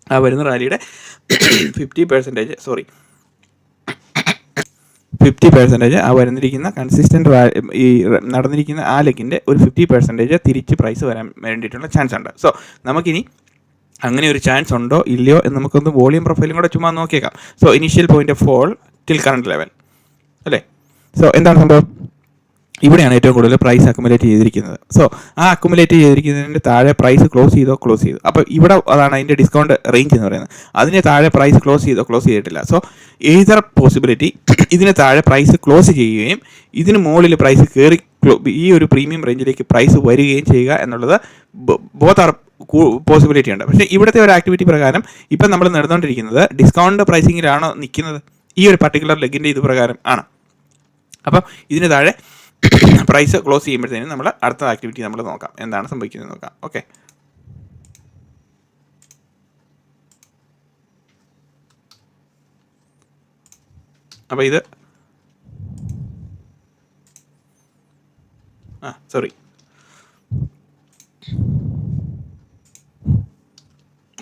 ആ വരുന്ന റാലിയുടെ 50% ആ വരുന്നിരിക്കുന്ന കൺസിസ്റ്റൻ്റ് ഈ നടന്നിരിക്കുന്ന ആ ലെഗിൻ്റെ ഒരു 50% തിരിച്ച് പ്രൈസ് വരാൻ വേണ്ടിയിട്ടുള്ള ചാൻസ് ഉണ്ട്. സോ നമുക്കിനി അങ്ങനെ ഒരു ചാൻസ് ഉണ്ടോ ഇല്ലയോ എന്ന് നമുക്കൊന്ന് വോളിയം പ്രൊഫൈലും കൂടെ ചുമ്മാ നോക്കിയേക്കാം. So initial point of fall till current level അല്ലേ. സോ എന്താണ് സംഭവം? ഇവിടെയാണ് ഏറ്റവും കൂടുതൽ പ്രൈസ് അക്കുമുലേറ്റ് ചെയ്തിരിക്കുന്നത്. സോ ആ അക്കുമുലേറ്റ് ചെയ്തിരിക്കുന്നതിൻ്റെ താഴെ പ്രൈസ് ക്ലോസ് ചെയ്തു. അപ്പോൾ ഇവിടെ അതാണ് അതിൻ്റെ ഡിസ്കൗണ്ട് റേഞ്ച് എന്ന് പറയുന്നത്. അതിന് താഴെ പ്രൈസ് ക്ലോസ് ചെയ്തിട്ടില്ല. സോ ഏതർ പോസിബിലിറ്റി ഇതിന് താഴെ പ്രൈസ് ക്ലോസ് ചെയ്യുകയും ഇതിന് മുകളിൽ പ്രൈസ് കയറി ഈ ഒരു പ്രീമിയം റേഞ്ചിലേക്ക് പ്രൈസ് വരികയും ചെയ്യുക എന്നുള്ളത് ബോത്ത് ആർ പോസിബിലിറ്റി ഉണ്ട്. പക്ഷേ ഇവിടുത്തെ ഒരു ആക്ടിവിറ്റി പ്രകാരം ഇപ്പം നമ്മൾ നടന്നുകൊണ്ടിരിക്കുന്നത് ഡിസ്കൗണ്ട് പ്രൈസിങ്ങിലാണോ നിൽക്കുന്നത്, ഈ ഒരു പർട്ടിക്കുലർ ലെഗിൻ്റെ ഇത് പ്രകാരം ആണ്. അപ്പം ഇതിന് താഴെ പ്രൈസ് ക്ലോസ് ചെയ്യുമ്പോഴത്തേനും നമ്മൾ അടുത്ത ആക്ടിവിറ്റി നമ്മൾ നോക്കാം, എന്താണ് സംഭവിക്കുന്നത് നോക്കാം. ഓക്കെ, അപ്പോൾ ഇത്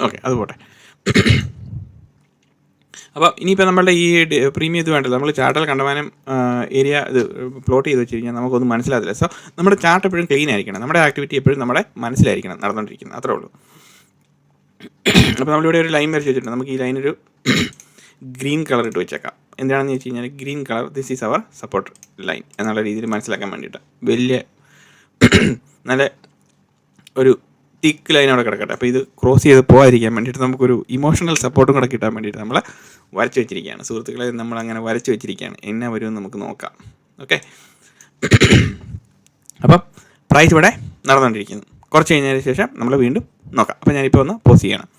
ഓക്കെ അത് പോട്ടെ. അപ്പോൾ ഇനിയിപ്പോൾ നമ്മളുടെ ഈ പ്രീമിയം ഇത് വേണ്ടല്ലോ, നമ്മൾ ചാർട്ടിൽ കണ്ടമാനം ഏരിയ ഇത് പ്ലോട്ട് ചെയ്ത് വെച്ച് കഴിഞ്ഞാൽ നമുക്കൊന്നും മനസ്സിലാകില്ല. സോ നമ്മുടെ ചാർട്ട് എപ്പോഴും ക്ലീൻ ആയിരിക്കണം, നമ്മുടെ ആക്ടിവിറ്റി എപ്പോഴും നമ്മുടെ മനസ്സിലായിരിക്കണം നടന്നുകൊണ്ടിരിക്കുന്നത്, അത്രേ ഉള്ളൂ. അപ്പോൾ നമ്മളിവിടെ ഒരു ലൈൻ വരച്ച് വെച്ചിട്ടുണ്ട്. നമുക്ക് ഈ ലൈനൊരു ഗ്രീൻ കളർ ഇട്ട് വെച്ചേക്കാം. എന്താണെന്ന് വെച്ച് കഴിഞ്ഞാൽ green colour, this is our support line എന്നുള്ള രീതിയിൽ മനസ്സിലാക്കാൻ വേണ്ടിയിട്ട് വലിയ നല്ല ഒരു തിക്ക് ലൈൻ അവിടെ കിടക്കട്ടെ. അപ്പോൾ ഇത് ക്രോസ് ചെയ്ത് പോകാതിരിക്കാൻ വേണ്ടിയിട്ട് നമുക്കൊരു ഇമോഷണൽ സപ്പോർട്ടും കൂടെ കിട്ടാൻ വേണ്ടിയിട്ട് നമ്മൾ വരച്ച് വെച്ചിരിക്കുകയാണ്. സുഹൃത്തുക്കളെ, നമ്മളങ്ങനെ വരച്ച് വെച്ചിരിക്കുകയാണ്. എന്നാ വരുമെന്ന് നമുക്ക് നോക്കാം. ഓക്കെ, അപ്പം പ്രൈസ് ഇവിടെ നടന്നുകൊണ്ടിരിക്കുന്നു. കുറച്ച് കഴിഞ്ഞതിന് ശേഷം നമ്മൾ വീണ്ടും നോക്കാം. അപ്പോൾ ഞാനിപ്പോൾ ഒന്ന് പോസ് ചെയ്യണം.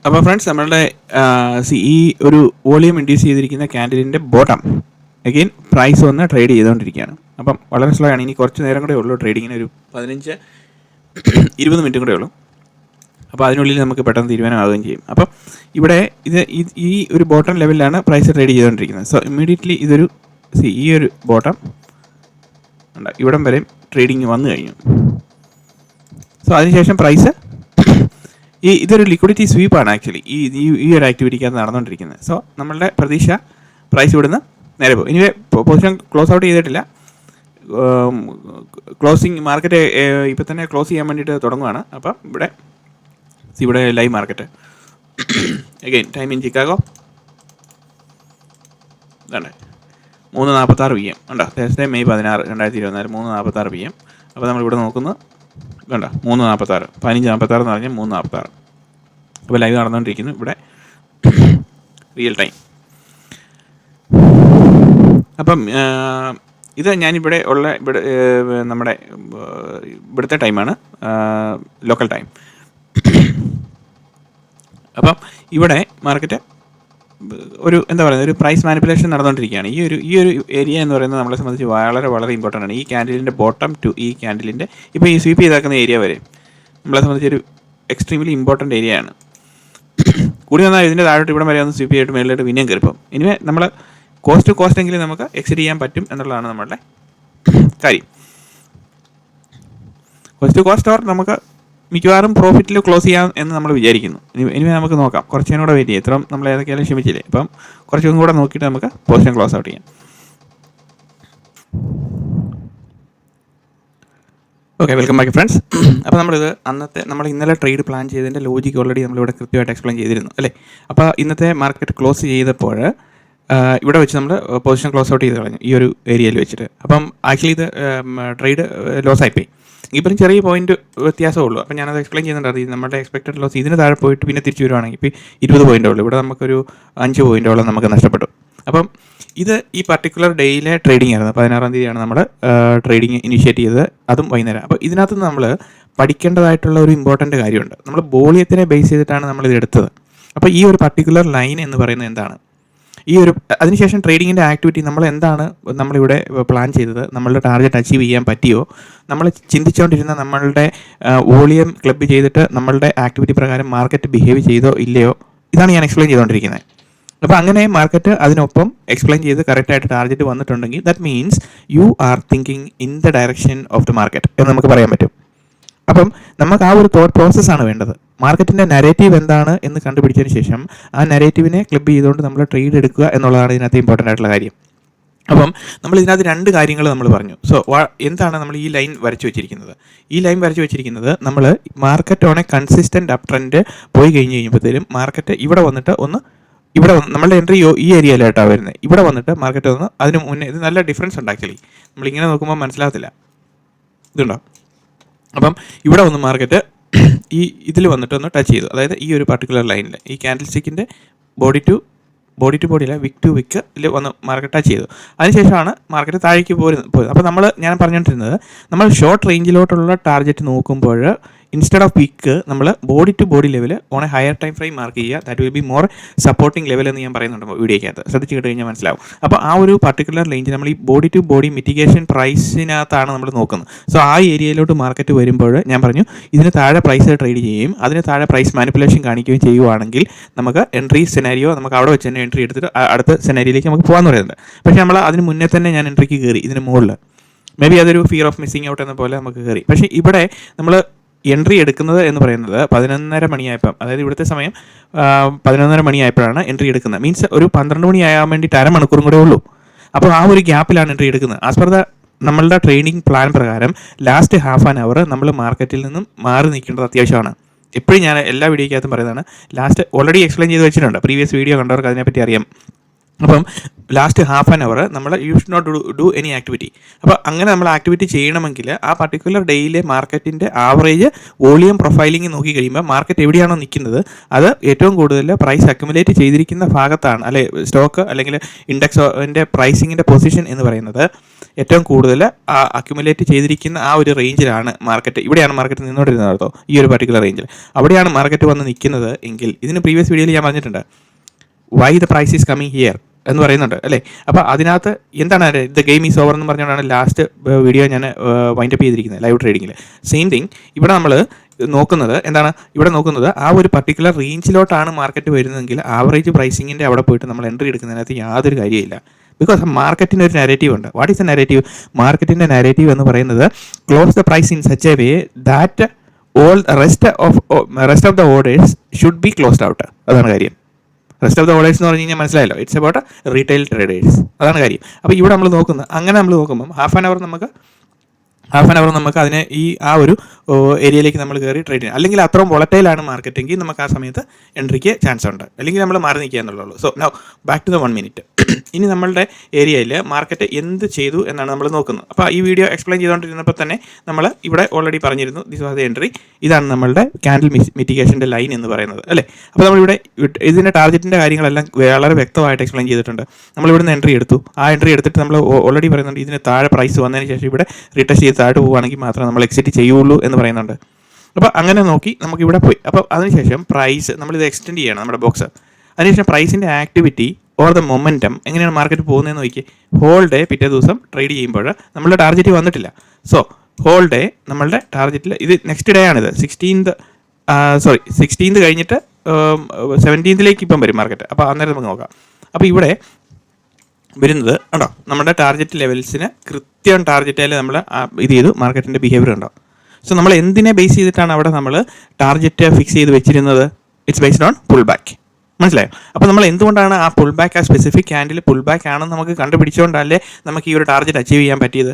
അപ്പോൾ ഫ്രണ്ട്സ്, നമ്മളുടെ ഈ ഒരു വോളിയം ഇൻഡ്യൂസ് ചെയ്തിരിക്കുന്ന ക്യാൻഡിലിൻ്റെ ബോട്ടം അഗെയിൻ പ്രൈസ് വന്ന് ട്രേഡ് ചെയ്തുകൊണ്ടിരിക്കുകയാണ്. അപ്പം വളരെ സ്ലോ ആണ്. ഇനി കുറച്ച് നേരം കൂടെ ഉള്ളൂ ട്രേഡിങ്ങിന്, ഒരു 15-20 മിനിറ്റും കൂടെ ഉള്ളൂ. അപ്പോൾ അതിനുള്ളിൽ നമുക്ക് പെട്ടെന്ന് തീരുമാനമാവുകയും ചെയ്യും. അപ്പം ഇവിടെ ഈ ഒരു ബോട്ടം ലെവലിലാണ് പ്രൈസ് ട്രേഡ് ചെയ്തുകൊണ്ടിരിക്കുന്നത്. സോ ഇമ്മീഡിയറ്റ്ലി ഇതൊരു ഈ ഒരു ബോട്ടം ഉണ്ട്, ഇവിടം വരെ ട്രേഡിങ് വന്നു കഴിഞ്ഞു. സോ അതിനുശേഷം പ്രൈസ് ഇതൊരു ലിക്വിഡിറ്റി സ്വീപ്പാണ് ആക്ച്വലി ഈ ഒരു ആക്ടിവിറ്റിക്കകത്ത് നടന്നുകൊണ്ടിരിക്കുന്നത്. സോ നമ്മളുടെ പ്രതീക്ഷ പ്രൈസ് ഇവിടുന്ന് നേരെ പോകും. ഇനി പൊസിഷൻ ക്ലോസ് ഔട്ട് ചെയ്തിട്ടില്ല, ക്ലോസിങ് മാർക്കറ്റ് ഇപ്പം തന്നെ ക്ലോസ് ചെയ്യാൻ വേണ്ടിയിട്ട് തുടങ്ങുകയാണ്. അപ്പം ഇവിടെ live market again time in Chicago ഇതാണ് 3:46 PM ഉണ്ടോ, തേഴ്സ്ഡേ മെയ് 16, 2024 3:46 PM. അപ്പോൾ നമ്മളിവിടെ നോക്കുന്നത് കണ്ടോ 3:46, 15:46 എന്ന് പറഞ്ഞാൽ 3:46. അപ്പോൾ ലൈവ് നടന്നുകൊണ്ടിരിക്കുന്നു ഇവിടെ റിയൽ ടൈം. അപ്പം ഇത് ഞാനിവിടെ ഉള്ള നമ്മുടെ ഇവിടുത്തെ ടൈമാണ്, ലോക്കൽ ടൈം. അപ്പം ഇവിടെ മാർക്കറ്റ് ഒരു എന്താ പറയുന്നത്, ഒരു പ്രൈസ് മാനിപ്പുലേഷൻ നടന്നുകൊണ്ടിരിക്കുകയാണ്. ഈ ഒരു ഏരിയ എന്ന് പറയുന്നത് നമ്മളെ സംബന്ധിച്ച് വളരെ ഇമ്പോർട്ടൻ്റ് ആണ്. ഈ ക്യാൻഡിലിൻ്റെ ബോട്ടം ടു ഈ ക്യാൻഡിലിൻ്റെ ഇപ്പോൾ ഈ സ്വീപ്പ് ചെയ്താക്കുന്ന ഏരിയ വരെ നമ്മളെ സംബന്ധിച്ച് ഒരു എക്സ്ട്രീംലി ഇമ്പോർട്ടൻ്റ് ഏരിയ ആണ്. കൂടി വന്നാൽ ഇതിൻ്റെ താഴോട്ട് ഇവിടെ വരെ ഒന്ന് സ്വീപ്പ് ചെയ്തിട്ട് മേളിലോട്ട് പിന്നെയും കയറിപ്പം. ഇനി നമ്മൾ കോസ്റ്റ് ടു കോസ്റ്റ് എങ്കിലും നമുക്ക് എക്സിറ്റ് ചെയ്യാൻ പറ്റും എന്നുള്ളതാണ് നമ്മളുടെ കാര്യം. കോസ്റ്റ് ടു കോസ്റ്റ് ഓർ നമുക്ക് മിക്കവാറും പ്രോഫിറ്റിൽ ക്ലോസ് ചെയ്യാം എന്ന് നമ്മൾ വിചാരിക്കുന്നു. ഇനി നമുക്ക് നോക്കാം, കുറച്ചും കൂടെ വെയിറ്റ് ചെയ്യാം. ഇത്രയും നമ്മൾ ഏതൊക്കെയാലും ക്ഷമിച്ചില്ലേ, ഇപ്പം കുറച്ചും കൂടെ നോക്കിയിട്ട് നമുക്ക് പൊസിഷൻ ക്ലോസ് ഔട്ട് ചെയ്യാം. Okay, welcome back friends. അപ്പോൾ നമ്മളിത് നമ്മൾ ഇന്നലെ ട്രേഡ് പ്ലാൻ ചെയ്തതിൻ്റെ ലോജിക്ക് ഓൾറെഡി നമ്മളിവിടെ കൃത്യമായിട്ട് എക്സ്പ്ലെയിൻ ചെയ്തിരുന്നു അല്ലേ. അപ്പോൾ ഇന്നത്തെ മാർക്കറ്റ് ക്ലോസ് ചെയ്തപ്പോൾ ഇവിടെ വെച്ച് നമ്മൾ പൊസിഷൻ ക്ലോസ് ഔട്ട് ചെയ്ത് കളഞ്ഞു ഈ ഒരു ഏരിയയിൽ വെച്ചിട്ട്. അപ്പം ആക്ച്വലി ഇത് ട്രേഡ് ലോസ് ആയിപ്പോയി. ഇപ്പം ചെറിയ പോയിന്റ് വ്യത്യാസമേ ഉള്ളൂ. അപ്പം ഞാനത് എക്സ്പ്ലെയിൻ ചെയ്യുന്നുണ്ടായിരുന്നു. നമ്മുടെ എക്സ്പെക്റ്റഡ് ലോസ് ഇതിന് താഴെ പോയിട്ട് പിന്നെ തിരിച്ചു വരുവാണെങ്കിൽ ഇപ്പോൾ 20 പോയിൻ്റേ ഉള്ളൂ. ഇവിടെ നമുക്കൊരു 5 പോയിൻ്റോളം നമുക്ക് നഷ്ടപ്പെട്ടു. അപ്പം ഇത് ഈ പർട്ടിക്കുലർ ഡേയിലെ ട്രേഡിംഗ് ആയിരുന്നു. 16-ാം തീയതിയാണ് നമ്മൾ ട്രേഡിംഗ് ഇനിഷ്യേറ്റ് ചെയ്തത്, അതും വൈകുന്നേരം. അപ്പോൾ ഇതിനകത്ത് നമ്മൾ പഠിക്കേണ്ടതായിട്ടുള്ള ഒരു ഇമ്പോർട്ടൻ്റ് കാര്യമുണ്ട്. നമ്മൾ വോളിയത്തിനെ ബേസ് ചെയ്തിട്ടാണ് നമ്മളിത് എടുത്തത്. അപ്പോൾ ഈ ഒരു പർട്ടിക്കുലർ ലൈൻ എന്ന് പറയുന്നത് എന്താണ്, അതിനുശേഷം ട്രേഡിങ്ങിൻ്റെ ആക്ടിവിറ്റി നമ്മൾ എന്താണ് നമ്മളിവിടെ പ്ലാൻ ചെയ്തത്, നമ്മളുടെ ടാർഗറ്റ് അച്ചീവ് ചെയ്യാൻ പറ്റിയോ, നമ്മൾ ചിന്തിച്ചുകൊണ്ടിരുന്ന നമ്മളുടെ വോളിയം ക്ലബ് ചെയ്തിട്ട് നമ്മളുടെ ആക്ടിവിറ്റി പ്രകാരം മാർക്കറ്റ് ബിഹേവ് ചെയ്തോ ഇല്ലയോ, ഇതാണ് ഞാൻ എക്സ്പ്ലെയിൻ ചെയ്തുകൊണ്ടിരിക്കുന്നത്. അപ്പോൾ അങ്ങനെ മാർക്കറ്റ് അതിനൊപ്പം എക്സ്പ്ലെയിൻ ചെയ്ത് കറക്റ്റായിട്ട് ടാർഗറ്റ് വന്നിട്ടുണ്ടെങ്കിൽ that means you are thinking in the direction of the market എന്ന് നമുക്ക് പറയാൻ പറ്റും. അപ്പം നമുക്ക് ആ ഒരു തോട്ട് പ്രോസസ്സാണ് വേണ്ടത്. മാർക്കറ്റിൻ്റെ നരേറ്റീവ് എന്താണ് എന്ന് കണ്ടുപിടിച്ചതിന് ശേഷം ആ നരേറ്റീവിനെ ക്ലബ് ചെയ്തുകൊണ്ട് നമ്മൾ ട്രേഡ് എടുക്കുക എന്നുള്ളതാണ് ഇതിനകത്ത് ഇമ്പോർട്ടൻ്റ് ആയിട്ടുള്ള കാര്യം. അപ്പം നമ്മൾ ഇതിനകത്ത് 2 കാര്യങ്ങൾ നമ്മൾ പറഞ്ഞു. സോ എന്താണ് നമ്മൾ ഈ ലൈൻ വരച്ചു വെച്ചിരിക്കുന്നത്? ഈ ലൈൻ വരച്ചു വെച്ചിരിക്കുന്നത് നമ്മൾ market on A consistent up trend പോയി കഴിയുമ്പോഴത്തേലും മാർക്കറ്റ് ഇവിടെ വന്നിട്ട് നമ്മളുടെ എൻട്രി ഈ ഏരിയയിലായിട്ടാണ് വരുന്നത്. ഇവിടെ വന്നിട്ട് മാർക്കറ്റ് വന്ന് അതിന് മുന്നേ ഇത് നല്ല ഡിഫറൻസ് ഉണ്ട്. ആക്ച്വലി നമ്മളിങ്ങനെ നോക്കുമ്പോൾ മനസ്സിലാകത്തില്ല, ഇതുണ്ടോ? അപ്പം ഇവിടെ വന്ന് മാർക്കറ്റ് ഇതിൽ വന്നിട്ട് ഒന്ന് ടച്ച് ചെയ്തു. അതായത് ഈ ഒരു പർട്ടിക്കുലർ ലൈനിൽ ഈ ക്യാൻഡിൽ സ്റ്റിക്കിൻ്റെ ബോഡി ടു ബോഡിയില്ല, വിക്ക് ടു വിക്കിൽ വന്ന് മാർക്കറ്റ് ടച്ച് ചെയ്തു. അതിനുശേഷമാണ് മാർക്കറ്റ് താഴേക്ക് പോയത്. അപ്പോൾ ഞാൻ പറഞ്ഞുകൊണ്ടിരുന്നത് നമ്മൾ ഷോർട്ട് റേഞ്ചിലോട്ടുള്ള ടാർഗറ്റ് നോക്കുമ്പോൾ ഇൻസ്റ്റെഡ് ഓഫ് വിക്ക് നമ്മൾ body to body level on a higher time frame mark ചെയ്യുക. That will be more supporting level എന്ന് ഞാൻ പറയുന്നുണ്ട് വീഡിയോയ്ക്കകത്ത്, ശ്രദ്ധിച്ച് കേട്ട് കഴിഞ്ഞാൽ മനസ്സിലാവും. അപ്പോൾ ആ ഒരു പർട്ടിക്കുലർ റേഞ്ച് നമ്മൾ ഈ ബോഡി ടു ബോഡി മിറ്റിഗേഷൻ പ്രൈസിനകത്താണ് നമ്മൾ നോക്കുന്നത്. സോ ആ ഏരിയയിലോട്ട് മാർക്കറ്റ് വരുമ്പോൾ ഞാൻ പറഞ്ഞു ഇതിന് താഴെ പ്രൈസ് ട്രേഡ് ചെയ്യുകയും അതിന് താഴെ പ്രൈസ് മാനിപ്പുലേഷൻ കാണിക്കുകയും ചെയ്യുവാണെങ്കിൽ നമുക്ക് എൻട്രി സെനാരിയോ നമുക്ക് അവിടെ വെച്ച് തന്നെ എൻട്രി എടുത്തിട്ട് അടുത്ത സെനാരിയിലേക്ക് നമുക്ക് പോകാമെന്ന് പറയുന്നുണ്ട്. പക്ഷേ നമ്മൾ അതിന് മുന്നേ തന്നെ ഞാൻ എൻട്രിക്ക് കയറി ഇതിന് മുകളിൽ. മേ ബി അതൊരു ഫിയർ ഓഫ് മിസ്സിങ് ഔട്ട് എന്ന പോലെ നമുക്ക് കയറി. പക്ഷേ ഇവിടെ നമ്മൾ എൻട്രി എടുക്കുന്നത് എന്ന് പറയുന്നത് 11:30 മണിയായപ്പം, അതായത് ഇവിടുത്തെ സമയം 11:30 മണിയായപ്പോഴാണ് എൻട്രി എടുക്കുന്നത്. മീൻസ് ഒരു 12 മണിയാകാൻ വേണ്ടിയിട്ട് അരമണിക്കൂറും കൂടെ ഉള്ളൂ. അപ്പോൾ ആ ഒരു ഗ്യാപ്പിലാണ് എൻട്രി എടുക്കുന്നത്. ആസ് പെർ ദ നമ്മളുടെ ട്രെയിനിങ് പ്ലാൻ പ്രകാരം ലാസ്റ്റ് ഹാഫ് ആൻ അവർ നമ്മൾ മാർക്കറ്റിൽ നിന്നും മാറി നിൽക്കേണ്ടത് അത്യാവശ്യമാണ്. എപ്പോഴും ഞാൻ എല്ലാ വീഡിയോയ്ക്കകത്തും പറയുന്നതാണ്, ലാസ്റ്റ് ഓൾറെഡി എക്സ്പ്ലെയിൻ ചെയ്ത് വെച്ചിട്ടുണ്ട്, പ്രീവിയസ് വീഡിയോ കണ്ടവർക്ക് അതിനെപ്പറ്റി അറിയാം. അപ്പം ലാസ്റ്റ് ഹാഫ് ആൻ അവർ നമ്മൾ you should not do any activity. അപ്പോൾ അങ്ങനെ നമ്മൾ ആക്ടിവിറ്റി ചെയ്യണമെങ്കിൽ ആ പർട്ടിക്കുലർ ഡേയിലെ മാർക്കറ്റിൻ്റെ ആവറേജ് വോളിയം പ്രൊഫൈലിംഗ് നോക്കി കഴിയുമ്പോൾ മാർക്കറ്റ് എവിടെയാണോ നിൽക്കുന്നത് അത് ഏറ്റവും കൂടുതൽ പ്രൈസ് അക്യുമുലേറ്റ് ചെയ്തിരിക്കുന്ന ഭാഗത്താണ്, അല്ലെ സ്റ്റോക്ക് അല്ലെങ്കിൽ ഇൻഡെക്സിൻ്റെ പ്രൈസിങ്ങിൻ്റെ പൊസിഷൻ എന്ന് പറയുന്നത് ഏറ്റവും കൂടുതൽ അക്യുമുലേറ്റ് ചെയ്തിരിക്കുന്ന ആ ഒരു റേഞ്ചിലാണ് മാർക്കറ്റ്. ഇവിടെയാണ് മാർക്കറ്റ് നിന്നുകൊണ്ടിരുന്നത് കേട്ടോ, ഈ ഒരു പർട്ടിക്കുലർ റേഞ്ചിൽ. അവിടെയാണ് മാർക്കറ്റ് വന്ന് നിൽക്കുന്നത് എങ്കിൽ ഇതിന് പ്രീവിയസ് വീഡിയോയിൽ ഞാൻ പറഞ്ഞിട്ടുണ്ട് why the price is coming here എന്ന് പറയുന്നുണ്ട് അല്ലേ. അപ്പോൾ അതിനകത്ത് എന്താണ് ദ ഗെയിം ഈസ് ഓവർ എന്ന് പറഞ്ഞുകൊണ്ടാണ് ലാസ്റ്റ് വീഡിയോ ഞാൻ വൈൻഡപ്പ് ചെയ്തിരിക്കുന്നത് ലൈവ് ട്രേഡിങ്ങിൽ. സെയിം തിങ് ഇവിടെ നമ്മൾ നോക്കുന്നത് എന്താണ്, ഇവിടെ നോക്കുന്നത് ആ ഒരു പർട്ടിക്കുലർ റേഞ്ചിലോട്ടാണ് മാർക്കറ്റ് വരുന്നതെങ്കിൽ ആവറേജ് പ്രൈസിങ്ങിൻ്റെ അവിടെ പോയിട്ട് നമ്മൾ എൻട്രി എടുക്കുന്നതിനകത്ത് യാതൊരു കാര്യമില്ല. ബിക്കോസ് മാർക്കറ്റിന് ഒരു നാരേറ്റീവ് ഉണ്ട്. What is the narrative? മാർക്കറ്റിൻ്റെ നാരേറ്റീവ് എന്ന് പറയുന്നത് close the price in such a way that all rest of the orders should be closed out. അതാണ് കാര്യം. റെസ്റ്റ് ഓഫ് ദ ഓർഡേഴ്സ് എന്ന് പറഞ്ഞു കഴിഞ്ഞാൽ മനസ്സിലായല്ലോ, ഇറ്റ്സ് അബൌട്ട് റീറ്റെയിൽ ട്രേഡേഴ്സ്. അതാണ് കാര്യം. അപ്പോൾ ഇവിടെ നമ്മൾ നോക്കുന്നത് അങ്ങനെ നമ്മൾ നോക്കുമ്പം ഹാഫ് ആൻ അവർ നമുക്ക് അതിനെ ആ ഒരു ഏരിയയിലേക്ക് നമ്മൾ കയറി ട്രേഡ് ചെയ്യാം. അല്ലെങ്കിൽ അത്രയും വോളറ്റൈലാണ് മാർക്കറ്റെങ്കിൽ നമുക്ക് ആ സമയത്ത് എൻട്രിക്ക് ചാൻസ് ഉണ്ട്, അല്ലെങ്കിൽ നമ്മൾ മാറി നിൽക്കുക എന്നുള്ളൂ. So now back to the 1 minute. ഇനി നമ്മളുടെ ഏരിയയിൽ മാർക്കറ്റ് എന്ത് ചെയ്തു എന്നാണ് നമ്മൾ നോക്കുന്നത്. അപ്പോൾ ഈ വീഡിയോ എക്സ്പ്ലെയിൻ ചെയ്തുകൊണ്ടിരുന്നപ്പോൾ തന്നെ നമ്മൾ ഇവിടെ ഓൾറെഡി പറഞ്ഞിരുന്നു ദിസ് വാസ് ദ എൻട്രി. ഇതാണ് നമ്മളുടെ ക്യാൻഡിൽ മിറ്റിഗേഷൻ്റെ ലൈൻ എന്ന് പറയുന്നത് അല്ലേ. അപ്പോൾ നമ്മളിവിടെ ഇതിൻ്റെ ടാർഗറ്റിൻ്റെ കാര്യങ്ങളെല്ലാം വളരെ വ്യക്തമായിട്ട് എക്സ്പ്ലെയിൻ ചെയ്തിട്ടുണ്ട്. നമ്മളിവിടുന്ന് എൻട്രി എടുത്തു. ആ എൻട്രി എടുത്തിട്ട് നമ്മൾ ഓൾറെഡി പറയുന്നുണ്ട് ഇതിന് താഴെ പ്രൈസ് വന്നതിന് ശേഷം ഇവിടെ റീടെസ്റ്റ് ചെയ്ത് താഴെ പോവുകയാണെങ്കിൽ മാത്രമേ നമ്മൾ എക്സിറ്റ് ചെയ്യുള്ളൂ എന്ന് പറയുന്നുണ്ട്. അപ്പോൾ അങ്ങനെ നോക്കി നമുക്കിവിടെ പോയി. അപ്പോൾ അതിനുശേഷം പ്രൈസ് നമ്മളിത് എക്സ്റ്റെൻഡ് ചെയ്യണം നമ്മുടെ ബോക്സ്. അതിനുശേഷം പ്രൈസിൻ്റെ ആക്ടിവിറ്റി ഓർ ദ മൊമെൻറ്റം എങ്ങനെയാണ് മാർക്കറ്റ് പോകുന്നതെന്ന് നോക്കി. ഹോൾ ഡേ പിറ്റേ ദിവസം ട്രേഡ് ചെയ്യുമ്പോൾ നമ്മളുടെ ടാർഗറ്റ് വന്നിട്ടില്ല. സോ ഹോൾ ഡേ നമ്മളുടെ ടാർഗറ്റിൽ ഇത് നെക്സ്റ്റ് ഡേ ആണിത് 16th കഴിഞ്ഞിട്ട് 17th ഇപ്പം വരും മാർക്കറ്റ്. അപ്പോൾ അന്നേരം നമുക്ക് നോക്കാം. അപ്പോൾ ഇവിടെ വരുന്നത് ഉണ്ടോ നമ്മുടെ ടാർഗറ്റ് ലെവൽസിന് കൃത്യം ടാർഗറ്റിൽ നമ്മൾ ഇത് ചെയ്തു മാർക്കറ്റിൻ്റെ ബിഹേവിയർ ഉണ്ടോ. സോ നമ്മൾ എന്തിനെ ബേസ് ചെയ്തിട്ടാണ് അവിടെ നമ്മൾ ടാർഗറ്റ് ഫിക്സ് ചെയ്ത് വെച്ചിരുന്നത്? It's based on pull back. മനസ്സിലായോ? അപ്പോൾ നമ്മൾ എന്തുകൊണ്ടാണ് ആ പുൾ ബാക്ക്, ആ സ്പെസിഫിക് ക്യാൻഡിൽ പുൾ ബാക്ക് ആണെന്ന് നമുക്ക് കണ്ടുപിടിച്ചുകൊണ്ടല്ലേ നമുക്ക് ഈ ഒരു ടാർഗറ്റ് അച്ചീവ് ചെയ്യാൻ പറ്റിയത്.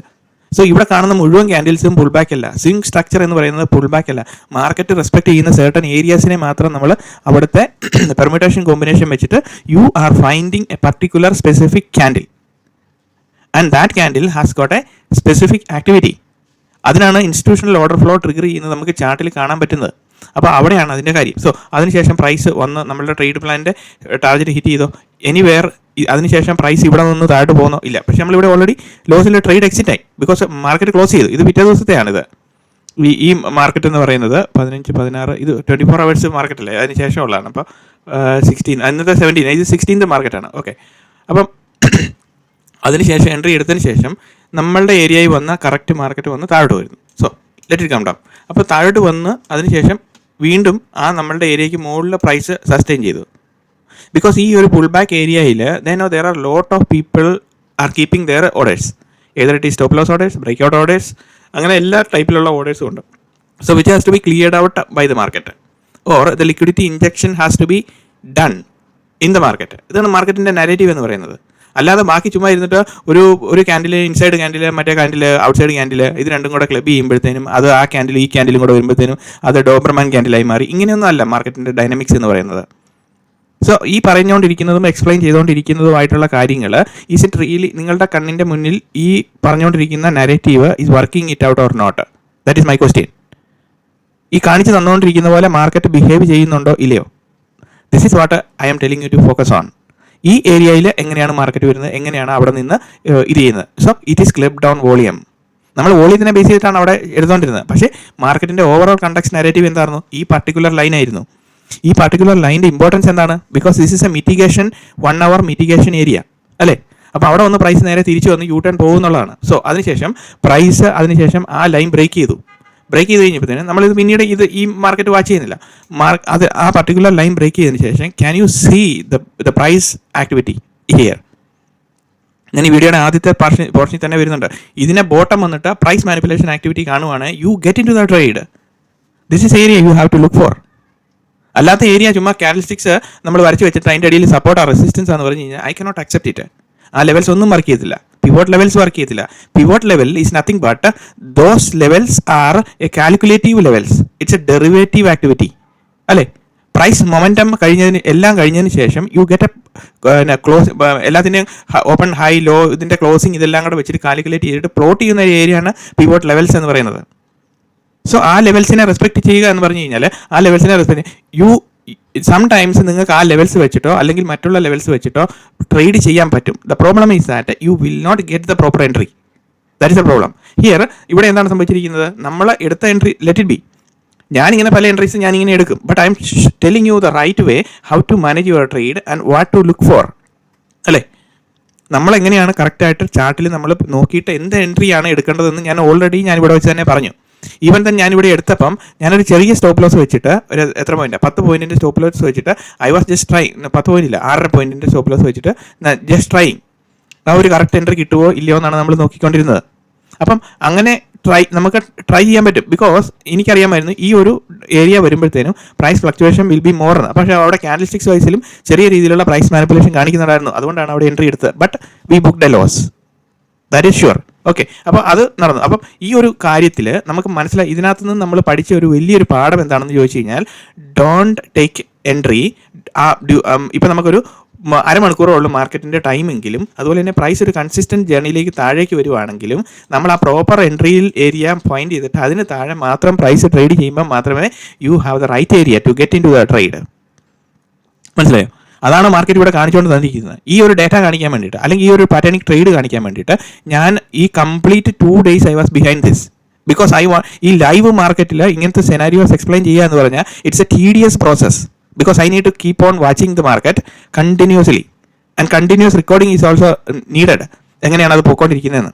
സോ ഇവിടെ കാണുന്ന മുഴുവൻ ക്യാൻഡിൽസും പുൾ ബാക്ക് അല്ല. സ്വിംഗ് സ്ട്രക്ചർ എന്ന് പറയുന്നത് പുൾ ബാക്ക് അല്ല. മാർക്കറ്റ് റെസ്പെക്ട് ചെയ്യുന്ന സർട്ടൺ ഏരിയാസിനെ മാത്രം നമ്മൾ അവിടുത്തെ പെർമ്യൂട്ടേഷൻ കോമ്പിനേഷൻ വെച്ചിട്ട് you are finding A particular specific candle and that candle has got A specific activity. അതിനാണ് ഇൻസ്റ്റിറ്റ്യൂഷണൽ ഓർഡർ ഫ്ലോ ട്രിഗർ ചെയ്യുന്നത് നമുക്ക് ചാർട്ടിൽ കാണാൻ പറ്റുന്നത്. അപ്പോൾ അവിടെയാണ് അതിൻ്റെ കാര്യം. സോ അതിനുശേഷം പ്രൈസ് വന്ന് നമ്മളുടെ ട്രേഡ് പ്ലാനിൻ്റെ ടാർഗറ്റ് ഹിറ്റ് ചെയ്തോ എനിവേർ അതിനുശേഷം പ്രൈസ് ഇവിടെ നിന്ന് താഴോട്ട് പോകുന്നോ ഇല്ല. പക്ഷേ നമ്മളിവിടെ ഓൾറെഡി ലോസിൽ ട്രേഡ് എക്സിറ്റ് ആയി ബിക്കോസ് മാർക്കറ്റ് ക്ലോസ് ചെയ്തു. ഇത് പിറ്റേ ദിവസത്തെയാണിത്. ഈ മാർക്കറ്റ് എന്ന് പറയുന്നത് 15, 16 ഇത് 24 hours മാർക്കറ്റല്ലേ, അതിന് ശേഷമുള്ളതാണ്. അപ്പോൾ 16 അന്നത്തെ 17 ഇത് 16th മാർക്കറ്റാണ്. ഓക്കെ, അപ്പം അതിനുശേഷം എൻട്രി എടുത്തതിന് ശേഷം നമ്മളുടെ ഏരിയയിൽ വന്ന കറക്റ്റ് മാർക്കറ്റ് വന്ന് താഴോട്ട് വരുന്നു. So let it come down. അപ്പോൾ താഴോട്ട് വന്ന് അതിനുശേഷം വീണ്ടും ആ നമ്മളുടെ ഏരിയയ്ക്ക് മുകളിലെ പ്രൈസ് സസ്റ്റെയിൻ ചെയ്തു. ബിക്കോസ് ഈ ഒരു പുൾ ബാക്ക് ഏരിയയിൽ there are lot of people are keeping their orders. Either it ഈ stop loss orders, break out orders, അങ്ങനെ എല്ലാ ടൈപ്പിലുള്ള ഓർഡേഴ്സും ഉണ്ട്. So which has to be cleared out by the market or the liquidity injection has to be done in the market. ഇതാണ് മാർക്കറ്റിൻ്റെ narrative എന്ന് പറയുന്നത്. അല്ലാതെ ബാക്കി ചുമ്മാ ഇരുന്നിട്ട് ഒരു ക്യാൻഡിൽ ഇൻസൈഡ് ക്യാൻഡിൽ, മറ്റേ ക്യാൻഡിൽ ഔട്ട്സൈഡ് ക്യാൻഡിൽ, ഇത് രണ്ടും കൂടെ ക്ലബ് ചെയ്യുമ്പോഴത്തേനും അത് ആ ക്യാൻഡിൽ ഈ ക്യാൻഡിലും കൂടെ വരുമ്പോഴത്തേനും അത് ഡോബർമാൻ ക്യാൻഡിലായി മാറി. ഇങ്ങനെയൊന്നും അല്ല മാർക്കറ്റിൻ്റെ ഡൈനാമിക്സ് എന്ന് പറയുന്നത്. സോ ഈ പറഞ്ഞുകൊണ്ടിരിക്കുന്നതും എക്സ്പ്ലെയിൻ ചെയ്തുകൊണ്ടിരിക്കുന്നതുമായിട്ടുള്ള കാര്യങ്ങൾ ഈസ് ഇറ്റ് റിയലി നിങ്ങളുടെ കണ്ണിൻ്റെ മുന്നിൽ ഈ പറഞ്ഞുകൊണ്ടിരിക്കുന്ന narrative is working it out or not? That is my question. ഈ കാണിച്ച് തന്നുകൊണ്ടിരിക്കുന്ന പോലെ മാർക്കറ്റ് ബിഹേവ് ചെയ്യുന്നുണ്ടോ ഇല്ലയോ? This is what I am telling you to focus on. ഈ ഏരിയയിൽ എങ്ങനെയാണ് മാർക്കറ്റ് വരുന്നത്, എങ്ങനെയാണ് അവിടെ നിന്ന് ഇത് ചെയ്യുന്നത്. So it is clip down volume. നമ്മൾ വോളിയത്തിനെ ബേസ് ചെയ്തിട്ടാണ് അവിടെ എടുത്തുകൊണ്ടിരുന്നത്. പക്ഷേ മാർക്കറ്റിൻ്റെ ഓവറോൾ കണ്ടക്സ്റ്റ് നാരേറ്റീവ് എന്തായിരുന്നു? ഈ പർട്ടിക്കുലർ ലൈൻ ആയിരുന്നു. ഈ പർട്ടിക്കുലർ ലൈൻ്റെ ഇമ്പോർട്ടൻസ് എന്താണ്? Because this is A mitigation 1 hour mitigation area അല്ലേ. അപ്പോൾ അവിടെ വന്ന് പ്രൈസ് നേരെ തിരിച്ചു വന്ന് യു ടേൺ പോകുന്നുള്ളതാണ്. സോ അതിനുശേഷം പ്രൈസ് അതിനുശേഷം ആ ലൈൻ ബ്രേക്ക് ചെയ്തു കഴിഞ്ഞപ്പോഴത്തേനും നമ്മളിത് പിന്നീട് ഈ മാർക്കറ്റ് വാച്ച് ചെയ്യുന്നില്ല. അത് ആ പർട്ടിക്കുലർ ലൈൻ ബ്രേക്ക് ചെയ്തതിന് ശേഷം can you see the price activity here? ഞാൻ ഈ വീഡിയോയുടെ ആദ്യത്തെ പോർഷനിൽ തന്നെ വരുന്നുണ്ട്. ഇതിനെ ബോട്ടം വന്നിട്ട് പ്രൈസ് മാനിപ്പുലേഷൻ ആക്ടിവിറ്റി കാണുവാണ്. You get into the trade. This is area you have to look for. അല്ലാത്ത ഏരിയ ചുമ്മാ കാൻഡിൽസ്റ്റിക്സ് നമ്മൾ വരച്ച് വെച്ചിട്ട് അതിൻ്റെ അടിയിൽ സപ്പോർട്ട് ആ റെസിസ്റ്റൻസ് ആണെന്ന് പറഞ്ഞു കഴിഞ്ഞാൽ ഐ കനോട്ട് അക്സെപ്റ്റ് ഇറ്റ്. ആ ലെവൽസ് ഒന്നും വർക്ക് ചെയ്യത്തില്ല. പിവോട്ട് ലെവൽസ് വർക്ക് ചെയ്യത്തില്ല. Pivot level is nothing but those levels are A calculative levels. It's A derivative activity അല്ലേ. പ്രൈസ് മൊമെൻറ്റം എല്ലാം കഴിഞ്ഞതിന് ശേഷം യു ഗെറ്റ് എ ക്ലോസ്, എല്ലാത്തിൻ്റെയും ഓപ്പൺ ഹൈ ലോ ഇതിൻ്റെ ക്ലോസിങ് ഇതെല്ലാം കൂടെ വെച്ചിട്ട് കാൽക്കുലേറ്റ് ചെയ്തിട്ട് പ്ലോട്ട് ചെയ്യുന്ന ഏരിയയാണ് പിവോട്ട് ലെവൽസ് എന്ന് പറയുന്നത്. സോ ആ ലെവൽസിനെ റെസ്പെക്ട് ചെയ്യുക എന്ന് പറഞ്ഞു കഴിഞ്ഞാൽ ആ ലെവൽസിനെ റെസ്പെക്ട് സംടൈംസ് നിങ്ങൾക്ക് ആ ലെവൽസ് വെച്ചിട്ടോ അല്ലെങ്കിൽ മറ്റുള്ള ലെവൽസ് വെച്ചിട്ടോ ട്രേഡ് ചെയ്യാൻ പറ്റും. The problem is that you will not get the proper entry. That is a problem here. ഇവിടെ എന്താണ് സംഭവിച്ചിരിക്കുന്നത്? നമ്മൾ എടുത്ത എൻട്രി ലെറ്റ് ഇറ്റ് ബി. ഞാനിങ്ങനെ പല എൻട്രീസ് ഞാനിങ്ങനെ എടുക്കും. But I am telling you the right way how to manage your trade and what to look for അല്ലേ. നമ്മളെങ്ങനെയാണ് കറക്റ്റായിട്ട് ചാർട്ടിൽ നമ്മൾ നോക്കിയിട്ട് എന്ത് എൻട്രിയാണ് എടുക്കേണ്ടതെന്ന് ഞാൻ ഓൾറെഡി ഇവിടെ വെച്ച് തന്നെ പറഞ്ഞു. ഈവൻ തന്നെ ഞാനിവിടെ എടുത്തപ്പം ഞാനൊരു ചെറിയ സ്റ്റോപ്പ് ലോസ് വെച്ചിട്ട് ഒരു എത്ര പോയിന്റ് 10 പോയിന്റിൻ്റെ സ്റ്റോപ്പ് ലോസ് വെച്ചിട്ട് I was just trying. 10 point ഇല്ല, 6.5 പോയിന്റിൻ്റെ സ്റ്റോപ്പ് ലോസ് വെച്ചിട്ട് ജസ്റ്റ് ട്രൈങ്. ആ ഒരു കറക്റ്റ് എൻട്രി കിട്ടുമോ ഇല്ലയോ എന്നാണ് നമ്മൾ നോക്കിക്കൊണ്ടിരുന്നത്. അപ്പം അങ്ങനെ നമുക്ക് ട്രൈ ചെയ്യാൻ പറ്റും. ബിക്കോസ് എനിക്കറിയാമായിരുന്നു ഈ ഒരു ഏരിയ വരുമ്പോഴത്തേനും price fluctuation will be more എന്ന്. പക്ഷേ അവിടെ ക്യാൻഡിൽസ്റ്റിക്സ് വൈസിലും ചെറിയ രീതിയിലുള്ള പ്രൈസ് മാനിപ്പുലേഷൻ കാണിക്കുന്നുണ്ടായിരുന്നു. അതുകൊണ്ടാണ് അവിടെ എൻട്രി എടുത്തത്. But we booked a loss, that is sure. Okay, അപ്പോൾ അത് നടന്നു. അപ്പം ഈ ഒരു കാര്യത്തിൽ നമുക്ക് മനസ്സിലായി, ഇതിനകത്ത് നിന്ന് നമ്മൾ പഠിച്ച ഒരു വലിയൊരു പാഠം എന്താണെന്ന് ചോദിച്ചു കഴിഞ്ഞാൽ ഡോണ്ട് ടേക്ക് എൻട്രി. ഇപ്പം നമുക്കൊരു അരമണിക്കൂറേ ഉള്ളൂ മാർക്കറ്റിൻ്റെ ടൈമെങ്കിലും, അതുപോലെ തന്നെ പ്രൈസ് ഒരു കൺസിസ്റ്റൻറ്റ് ജേർണിയിലേക്ക് താഴേക്ക് വരുവാണെങ്കിലും നമ്മൾ ആ പ്രോപ്പർ എൻട്രിയിൽ ഏരിയ ഫൈൻഡ് ചെയ്തിട്ട് അതിന് താഴെ മാത്രം പ്രൈസ് ട്രേഡ് ചെയ്യുമ്പോൾ മാത്രമേ you have the right area to get into the trade. മനസ്സിലായോ? അതാണ് മാർക്കറ്റ് ഇവിടെ കാണിച്ചുകൊണ്ട് തന്നിരിക്കുന്നത്. ഈ ഒരു ഡേറ്റ കാണിക്കാൻ വേണ്ടിയിട്ട്, അല്ലെങ്കിൽ ഈ ഒരു പാറ്റേണിക് ട്രേഡ് കാണിക്കാൻ വേണ്ടിയിട്ട് ഞാൻ ഈ complete 2 days I was behind this. Because ഈ ലൈവ് മാർക്കറ്റിൽ ഇങ്ങനത്തെ സെനാരിയോസ് എക്സ്പ്ലെയിൻ ചെയ്യുക എന്ന് പറഞ്ഞാൽ it's A tedious process. Because I need to keep on watching the market continuously, and continuous recording is also needed. എങ്ങനെയാണ് അത് പോയിക്കൊണ്ടിരിക്കുന്നതെന്ന്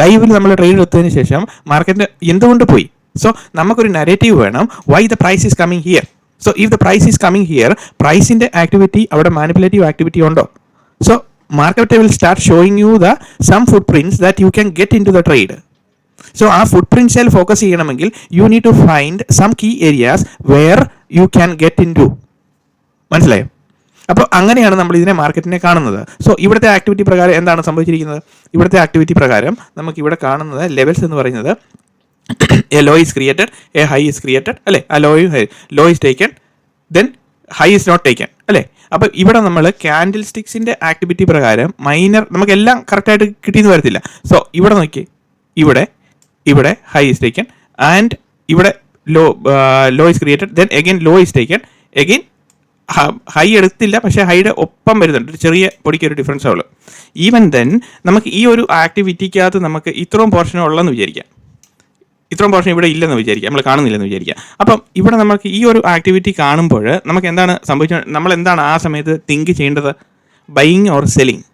ലൈവിൽ നമ്മൾ ട്രേഡ് എടുത്തതിന് ശേഷം മാർക്കറ്റ് എന്തുകൊണ്ട് പോയി. സോ നമുക്കൊരു നരേറ്റീവ് വേണം, why the price is coming here. So if the price is coming here, പ്രൈസിൻ്റെ ആക്ടിവിറ്റി അവിടെ മാനിപ്പുലേറ്റീവ് ആക്ടിവിറ്റി ഉണ്ടോ? So market will start showing you the some footprints that you can get into the trade. So ആ ഫുട് പ്രിന്റ്സിൽ focus ചെയ്യണമെങ്കിൽ you need to find some key areas where you can get into. മനസ്സിലായോ? അപ്പോൾ അങ്ങനെയാണ് നമ്മൾ ഇതിനെ മാർക്കറ്റിനെ കാണുന്നത്. സോ ഇവിടുത്തെ ആക്ടിവിറ്റി പ്രകാരം എന്താണ് സംഭവിച്ചിരിക്കുന്നത്? ഇവിടുത്തെ ആക്ടിവിറ്റി പ്രകാരം നമുക്ക് ഇവിടെ കാണുന്നത് ലെവൽസ് എന്ന് പറയുന്നത് a low is created, a high is created അല്ലേ? ആ low is taken, then high is not taken അല്ലേ? അപ്പോൾ ഇവിടെ നമ്മൾ ക്യാൻഡിൽ സ്റ്റിക്സിൻ്റെ ആക്ടിവിറ്റി പ്രകാരം മൈനർ നമുക്കെല്ലാം കറക്റ്റായിട്ട് കിട്ടിയെന്ന് വരത്തില്ല. സോ ഇവിടെ നോക്കി, ഇവിടെ ഹൈ ഈസ് ടേക്കൺ ആൻഡ് ഇവിടെ low is created, then again low is taken, again high എടുത്തില്ല, പക്ഷേ ഹൈയുടെ ഒപ്പം വരുന്നുണ്ട്, ഒരു ചെറിയ പൊടിക്കൊരു ഡിഫറൻസേ ഉള്ളൂ. ഈവൻ ദെൻ നമുക്ക് ഈ ഒരു ആക്ടിവിറ്റിക്കകത്ത് നമുക്ക് ഇത്രയും പോർഷൻ ഉള്ളതെന്ന് വിചാരിക്കാം, ഇത്രയും പോർഷൻ ഇവിടെ ഇല്ലെന്ന് വിചാരിക്കാം, നമ്മൾ കാണുന്നില്ലെന്ന് വിചാരിക്കാം. അപ്പം ഇവിടെ നമുക്ക് ഈ ഒരു ആക്ടിവിറ്റി കാണുമ്പോൾ നമുക്ക് എന്താണ് സംഭവിച്ചത്? നമ്മൾ എന്താണ് ആ സമയത്ത് തിങ്ക് ചെയ്യേണ്ടത്? Buying or selling?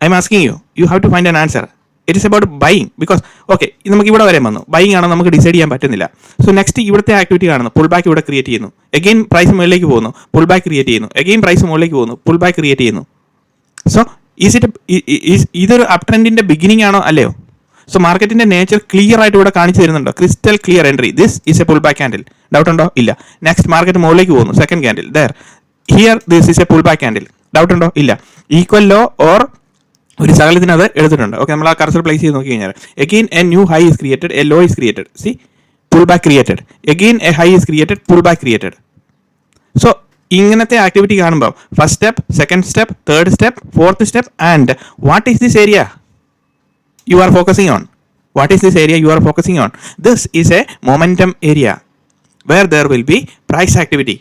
I am asking you have to find an answer. It is about buying. Because okay, നമുക്ക് ഇവിടെ വരെ വന്നു, ബൈയിങ് ആണോ നമുക്ക് ഡിസൈഡ് ചെയ്യാൻ പറ്റുന്നില്ല. സോ നെക്സ്റ്റ് ഇവിടുത്തെ ആക്ടിവിറ്റി കാണുന്നു, പുൾ ബാക്ക് ഇവിടെ ക്രിയേറ്റ് ചെയ്യുന്നു, എഗെയിൻ പ്രൈസ് മുകളിലേക്ക് പോകുന്നു, പുൾ ബാക്ക് ക്രിയേറ്റ് ചെയ്യുന്നു, എഗെയിൻ പ്രൈസ് മുകളിലേക്ക് പോകുന്നു, പുൾ ബാക്ക് ക്രിയേറ്റ് ചെയ്യുന്നു. സോ ഇതൊരു അപ് ട്രെൻഡിൻ്റെ ബിഗിനിങ് ആണോ അല്ലയോ? സോ മാർക്കറ്റിൻ്റെ നേച്ചർ ക്ലിയർ ആയിട്ട് ഇവിടെ കാണിച്ചു തരുന്നുണ്ടോ? Crystal clear entry, this is a pull back candle. Doubt ഉണ്ടോ? ഇല്ല. നെക്സ്റ്റ് മാർക്കറ്റ് മുകളിലേക്ക് പോകുന്നു, second candle there, here this is a pull back candle. Doubt ഉണ്ടോ? ഇല്ല. ഈക്വൽ ലോ ഓർ ഒരു ശകലത്തിന് അത് എടുത്തിട്ടുണ്ട്. ഓക്കെ, നമ്മൾ ആ കർസർ പ്ലേസ് ചെയ്ത് നോക്കി കഴിഞ്ഞാൽ again A new high is created, A low is created, C pull back created, again A high is created, pull back created. So ഇങ്ങനത്തെ ആക്ടിവിറ്റി കാണുമ്പോൾ first step, second step, third step, fourth step, and what is this area you are focusing on? What is this area you are focusing on? This is a momentum area where there will be price activity.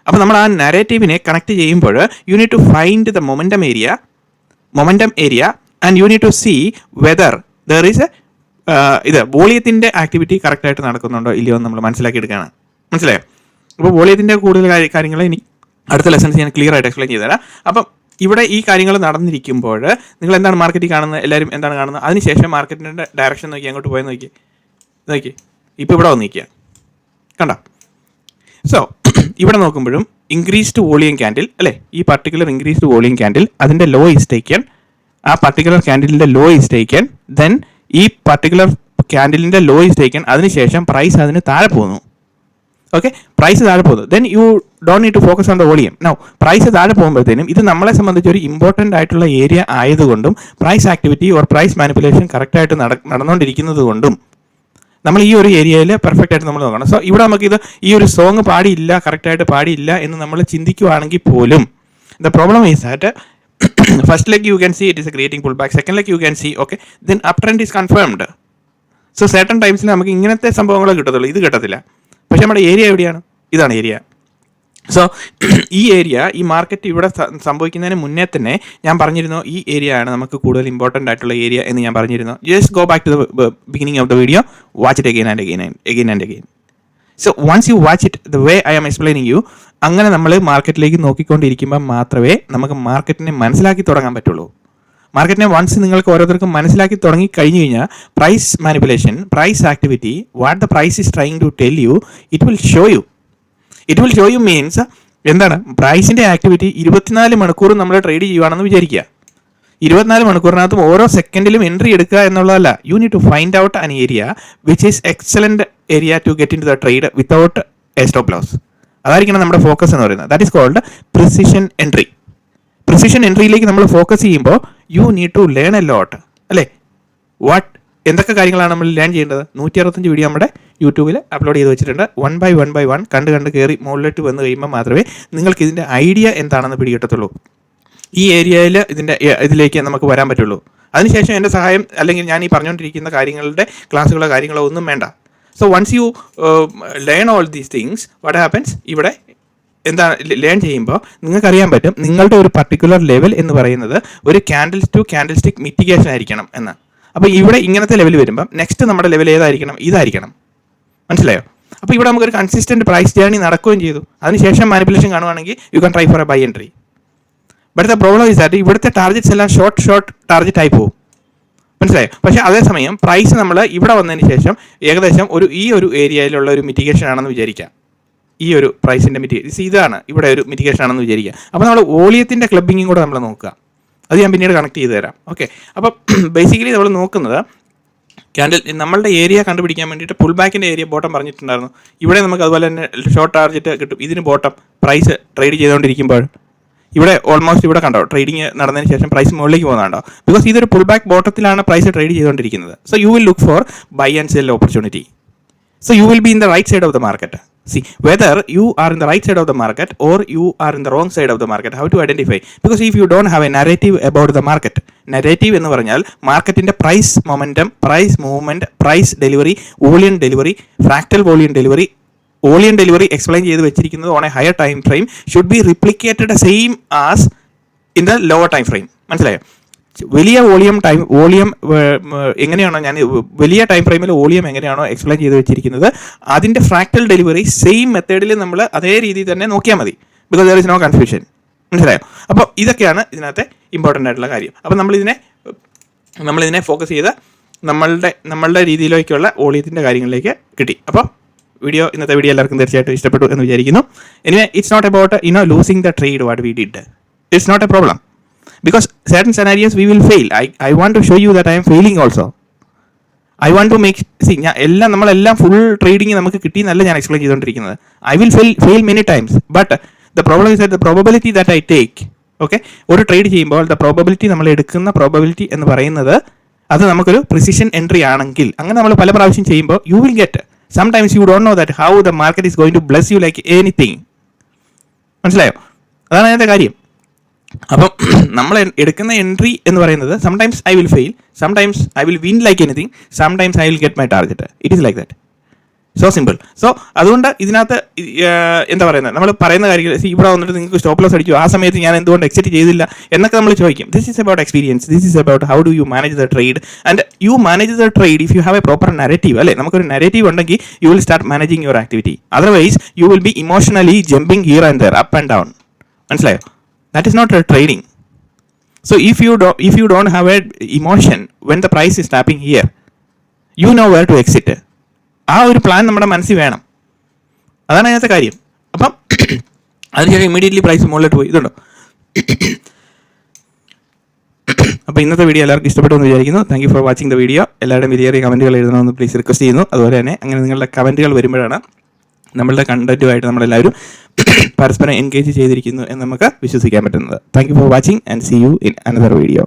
അപ്പോൾ നമ്മൾ ആ നരേറ്റീവിനെ connect ചെയ്യുമ്പോൾ you need to find the momentum area and you need to see whether there is a വോളിയത്തിൻ്റെ activity കറക്റ്റായിട്ട് നടക്കുന്നുണ്ടോ ഇല്ലയോ എന്ന് നമ്മൾ മനസ്സിലാക്കിയെടുക്കുകയാണ്. മനസ്സിലായോ? അപ്പോൾ വോളിയത്തിൻ്റെ കൂടുതൽ കാര്യങ്ങൾ ഇനി അടുത്ത ലെസൺസ് ഞാൻ ക്ലിയർ ആയിട്ട് എക്സ്പ്ലെയിൻ ചെയ്തുതരാം. അപ്പം ഇവിടെ ഈ കാര്യങ്ങൾ നടന്നിരിക്കുമ്പോൾ നിങ്ങൾ എന്താണ് മാർക്കറ്റിൽ കാണുന്നത്? എല്ലാവരും എന്താണ് കാണുന്നത്? അതിനുശേഷം മാർക്കറ്റിൻ്റെ ഡയറക്ഷൻ നോക്കി അങ്ങോട്ട് പോയി നോക്കി ഇപ്പോൾ ഇവിടെ വന്ന് നിൽക്കുക, കണ്ടോ? സോ ഇവിടെ നോക്കുമ്പോഴും ഇൻക്രീസ്ഡ് വോളിയം ക്യാൻഡിൽ അല്ലേ? ഈ പർട്ടിക്കുലർ ഇൻക്രീസ്ഡ് വോളിയം ക്യാൻഡിൽ അതിൻ്റെ ലോ ഈസ് ടേക്കൺ, ആ പർട്ടിക്കുലർ ക്യാൻഡിലിൻ്റെ ലോ ഈസ് ടേക്കൺ, ദെൻ ഈ പർട്ടിക്കുലർ ക്യാൻഡിലിൻ്റെ ലോ ഈസ് ടേക്കൺ, അതിനുശേഷം പ്രൈസ് അതിന് താഴെ പോകുന്നു. ഓക്കെ, പ്രൈസ് താഴെ പോകുന്നു, then you don't need to focus on the volume. Now price താഴെ പോകുമ്പോഴത്തേനും ഇത് നമ്മളെ സംബന്ധിച്ച് ഒരു ഇമ്പോർട്ടൻ്റ് ആയിട്ടുള്ള ഏരിയ ആയതുകൊണ്ടും price activity or price manipulation കറക്റ്റായിട്ട് നടന്നുകൊണ്ടിരിക്കുന്നത് കൊണ്ടും നമ്മൾ ഈ ഒരു ഏരിയയിൽ പെർഫെക്റ്റ് ആയിട്ട് നമ്മൾ നോക്കണം. സോ ഇവിടെ നമുക്കിത് ഈ ഒരു സോങ് പാടിയില്ല, കറക്റ്റായിട്ട് പാടിയില്ല എന്ന് നമ്മൾ ചിന്തിക്കുവാണെങ്കിൽ പോലും the problem is that first leg you can see it is a creating pull back, second leg you can see okay then uptrend is confirmed. So certain ടൈംസിൽ നമുക്ക് ഇങ്ങനത്തെ സംഭവങ്ങൾ കിട്ടത്തുള്ളൂ, ഇത് കിട്ടത്തില്ല. പക്ഷേ നമ്മുടെ ഏരിയ എവിടെയാണ്? ഇതാണ് ഏരിയ. സോ ഈ ഏരിയ, ഈ മാർക്കറ്റ് ഇവിടെ സംഭവിക്കുന്നതിന് മുന്നേ തന്നെ ഞാൻ പറഞ്ഞിരുന്നു ഈ ഏരിയ ആണ് നമുക്ക് കൂടുതൽ ഇമ്പോർട്ടൻ്റ് ആയിട്ടുള്ള ഏരിയ എന്ന് ഞാൻ പറഞ്ഞിരുന്നു. Just go back to the beginning of the video, watch it again and again. So once you watch it the way I am explaining you, അങ്ങനെ നമ്മൾ മാർക്കറ്റിലേക്ക് നോക്കിക്കൊണ്ടിരിക്കുമ്പോൾ മാത്രമേ നമുക്ക് മാർക്കറ്റിനെ മനസ്സിലാക്കി തുടങ്ങാൻ പറ്റുള്ളൂ. മാർക്കറ്റിനെ വൺസ് നിങ്ങൾക്ക് ഓരോരുത്തർക്കും മനസ്സിലാക്കി തുടങ്ങി കഴിഞ്ഞു കഴിഞ്ഞാൽ price manipulation, price activity, what the price is trying to tell you, it will show you means എന്താണ് പ്രൈസിൻ്റെ ആക്ടിവിറ്റി 24 മണിക്കൂറും നമ്മൾ ട്രേഡ് ചെയ്യുകയാണെന്ന് വിചാരിക്കുക. 24 മണിക്കൂറിനകത്തും ഓരോ സെക്കൻഡിലും എൻട്രി എടുക്കുക എന്നുള്ളതല്ല. You need to find out an area which is excellent area to get into the trade without a stop loss. അതായിരിക്കണം നമ്മുടെ ഫോക്കസ് എന്ന് പറയുന്നത്. That is called precision entry. Precision എൻട്രിയിലേക്ക് നമ്മൾ ഫോക്കസ് ചെയ്യുമ്പോൾ you need to learn a lot അല്ലേ? എന്തൊക്കെ കാര്യങ്ങളാണ് നമ്മൾ ലേൺ ചെയ്യേണ്ടത്? 165 വീഡിയോ നമ്മുടെ യൂട്യൂബിൽ അപ്ലോഡ് ചെയ്ത് വെച്ചിട്ടുണ്ട്. 1 by 1 by 1 കണ്ട് കയറി മുകളിലോട്ട് വന്ന് കഴിയുമ്പോൾ മാത്രമേ നിങ്ങൾക്ക് ഇതിൻ്റെ ഐഡിയ എന്താണെന്ന് പിടികിട്ടത്തുള്ളൂ. ഈ ഏരിയയിൽ ഇതിലേക്ക് നമുക്ക് വരാൻ പറ്റുള്ളൂ. അതിനുശേഷം എൻ്റെ സഹായം അല്ലെങ്കിൽ ഞാൻ ഈ പറഞ്ഞുകൊണ്ടിരിക്കുന്ന കാര്യങ്ങളുടെ ക്ലാസ്സുകളോ കാര്യങ്ങളോ ഒന്നും വേണ്ട. So once you learn all these things what happens, ഇവിടെ എന്താ ലേൺ ചെയ്യുമ്പോൾ നിങ്ങൾക്കറിയാൻ പറ്റും നിങ്ങളുടെ ഒരു പർട്ടിക്കുലർ ലെവൽ എന്ന് പറയുന്നത് ഒരു candle to candlestick mitigation ആയിരിക്കണം എന്ന്. അപ്പോൾ ഇവിടെ ഇങ്ങനത്തെ ലെവൽ വരുമ്പം നെക്സ്റ്റ് നമ്മുടെ ലെവൽ ഏതായിരിക്കണം? ഇതായിരിക്കണം. മനസ്സിലായോ? അപ്പോൾ ഇവിടെ നമുക്കൊരു കൺസിസ്റ്റൻറ്റ് പ്രൈസ് ജേർണി നടക്കുകയും ചെയ്തു. അതിനുശേഷം മാനിപ്പുലേഷൻ കാണുവാണെങ്കിൽ you can try for a buy entry. But the problem is that ഇവിടുത്തെ ടാർഗറ്റ്സ് എല്ലാം ഷോർട്ട് ടാർഗറ്റ് ആയി പോകും. മനസ്സിലായോ? പക്ഷേ അതേസമയം പ്രൈസ് നമ്മൾ ഇവിടെ വന്നതിന് ശേഷം ഏകദേശം ഈ ഒരു ഏരിയയിലുള്ള ഒരു മിറ്റിഗേഷൻ ആണെന്ന് വിചാരിക്കാം. ഈ ഒരു പ്രൈസിൻ്റെ ഇതാണ് ഇവിടെ ഒരു മിറ്റിഗേഷൻ ആണെന്ന് വിചാരിക്കുക. അപ്പോൾ നമ്മൾ വോളിയത്തിൻ്റെ ക്ലബിങ്ങും കൂടെ നമ്മൾ നോക്കുക. അത് ഞാൻ പിന്നീട് കണക്ട് ചെയ്ത് തരാം. ഓക്കെ, അപ്പോൾ ബേസിക്കലി നമ്മൾ നോക്കുന്നത് നമ്മളുടെ ഏരിയ കണ്ടുപിടിക്കാൻ വേണ്ടിയിട്ട് പുൾ ബാക്കിൻ്റെ ഏരിയ ബോട്ടം പറഞ്ഞിട്ടുണ്ടായിരുന്നു. ഇവിടെ നമുക്ക് അതുപോലെ തന്നെ ഷോർട്ട് ടാർഗറ്റ് കിട്ടും. ഇതിന് ബോട്ടം പ്രൈസ് ട്രേഡ് ചെയ്തുകൊണ്ടിരിക്കുമ്പോൾ ഇവിടെ ഓൾമോസ്റ്റ് ഇവിടെ കണ്ടോ ട്രേഡിങ് നടന്നതിന് ശേഷം പ്രൈസ് മുകളിലേക്ക് പോകുന്നുണ്ടോ? ബിക്കോസ് ഇതൊരു പുൾ ബാക്ക് ബോട്ടത്തിലാണ് പ്രൈസ് ട്രേഡ് ചെയ്തുകൊണ്ടിരിക്കുന്നത്. So you will look for buy and sell opportunity. So you will be in the right side of the market. See, whether you are in the right side of the market or you are in the wrong side of the market, how to identify? Because if you don't have a narrative about the market, narrative എന്ന് പറഞ്ഞാൽ മാർക്കറ്റിൻ്റെ price momentum, price movement, price delivery, volume delivery, fractal volume delivery, volume delivery explain ചെയ്ത് വെച്ചിരിക്കുന്നത് on a higher time frame should be replicated same as in the lower time frame. മനസ്സിലായോ? വലിയ volume എങ്ങനെയാണോ ഞാൻ വലിയ ടൈം ഫ്രെയിമിൽ volume എങ്ങനെയാണോ explain ചെയ്ത് വെച്ചിരിക്കുന്നത് അതിൻ്റെ ഫ്രാക്ടൽ ഡെലിവറി സെയിം മെത്തേഡിൽ നമ്മൾ അതേ രീതിയിൽ തന്നെ നോക്കിയാൽ മതി. Because there is no confusion. മനസ്സിലായോ? അപ്പോൾ ഇതൊക്കെയാണ് ഇതിനകത്തെ ഇമ്പോർട്ടൻ്റ് ആയിട്ടുള്ള കാര്യം. അപ്പോൾ നമ്മളിതിനെ ഫോക്കസ് ചെയ്ത് നമ്മളുടെ രീതിയിലേക്കുള്ള വോളിയത്തിൻ്റെ കാര്യങ്ങളിലേക്ക് കിട്ടി. അപ്പോൾ ഇന്നത്തെ വീഡിയോ എല്ലാവർക്കും തീർച്ചയായിട്ടും ഇഷ്ടപ്പെട്ടു എന്ന് വിചാരിക്കുന്നു. Anyway it's not about losing the trade what we did. It's not a problem. Because certain scenarios we will fail. I want to show you that I am failing also. I want to make നമ്മളെല്ലാം full trading നമുക്ക് കിട്ടിയെന്നല്ല ഞാൻ explain ചെയ്തുകൊണ്ടിരിക്കുന്നത്. I will fail many times. But the problem is that the probability that I take, okay, ഒരു trade ചെയ്യുമ്പോൾ the probability നമ്മൾ എടുക്കുന്ന probability എന്ന് പറയുന്നത് അത് നമുക്കൊരു പ്രിസിഷൻ എൻട്രി ആണെങ്കിൽ അങ്ങനെ നമ്മൾ പല പ്രാവശ്യം ചെയ്യുമ്പോൾ you will get. Sometimes you don't know that how the market is going to bless you like anything. മനസ്സിലായോ? അതാണ് അതിൻ്റെ കാര്യം. അപ്പം നമ്മൾ എടുക്കുന്ന എൻട്രി എന്ന് പറയുന്നത് sometimes I will fail, sometimes I will win like anything, sometimes I will get my target. It is like that. So simple. So അതുകൊണ്ട് ഇതിനകത്ത് എന്താ പറയുന്നത്, നമ്മൾ പറയുന്ന കാര്യങ്ങൾ ഇവിടെ വന്നിട്ട് നിങ്ങൾക്ക് സ്റ്റോപ്പ് ലോസ് അടിച്ചു, ആ സമയത്ത് ഞാൻ എന്തുകൊണ്ട് എക്സിറ്റ് ചെയ്തില്ല എന്നൊക്കെ നമ്മൾ ചോദിക്കും. This is about experience. This is about how do you manage the trade and you manage the trade if you have A proper narrative. അല്ലേ, നമുക്കൊരു നരേറ്റീവ് ഉണ്ടെങ്കിൽ you will start managing your activity. Otherwise you will be emotionally jumping here and there, up and down. മനസ്സിലായോ? That is not a trading. So if you don't have a emotion when the price is tapping here, you know where to exit. ആ ഒരു plan നമ്മുടെ മനസ്സിൽ വേണം. അതാണ് അതിനകത്തെ കാര്യം. അപ്പം അതിനുശേഷം ഇമ്മീഡിയറ്റ്ലി പ്രൈസ് മുകളിലോട്ട് പോയി. ഇതുണ്ടോ? അപ്പോൾ ഇന്നത്തെ വീഡിയോ എല്ലാവർക്കും ഇഷ്ടപ്പെട്ടു എന്ന് വിചാരിക്കുന്നു. Thank you for watching the video. എല്ലാവരുടെയും വലിയ കമൻറ്റുകൾ എഴുതണമെന്ന് പ്ലീസ് റിക്വസ്റ്റ് ചെയ്യുന്നു. അതുപോലെ തന്നെ അങ്ങനെ നിങ്ങളുടെ കമൻറ്റുകൾ വരുമ്പോഴാണ് നമ്മളുടെ കണ്ടന്റുമായിട്ട് നമ്മളെല്ലാവരും പരസ്പരം എൻഗേജ് ചെയ്തിരിക്കുന്നു എന്ന് നമുക്ക് വിശ്വസിക്കാൻ പറ്റുന്നത്. Thank you for watching and see you in another video.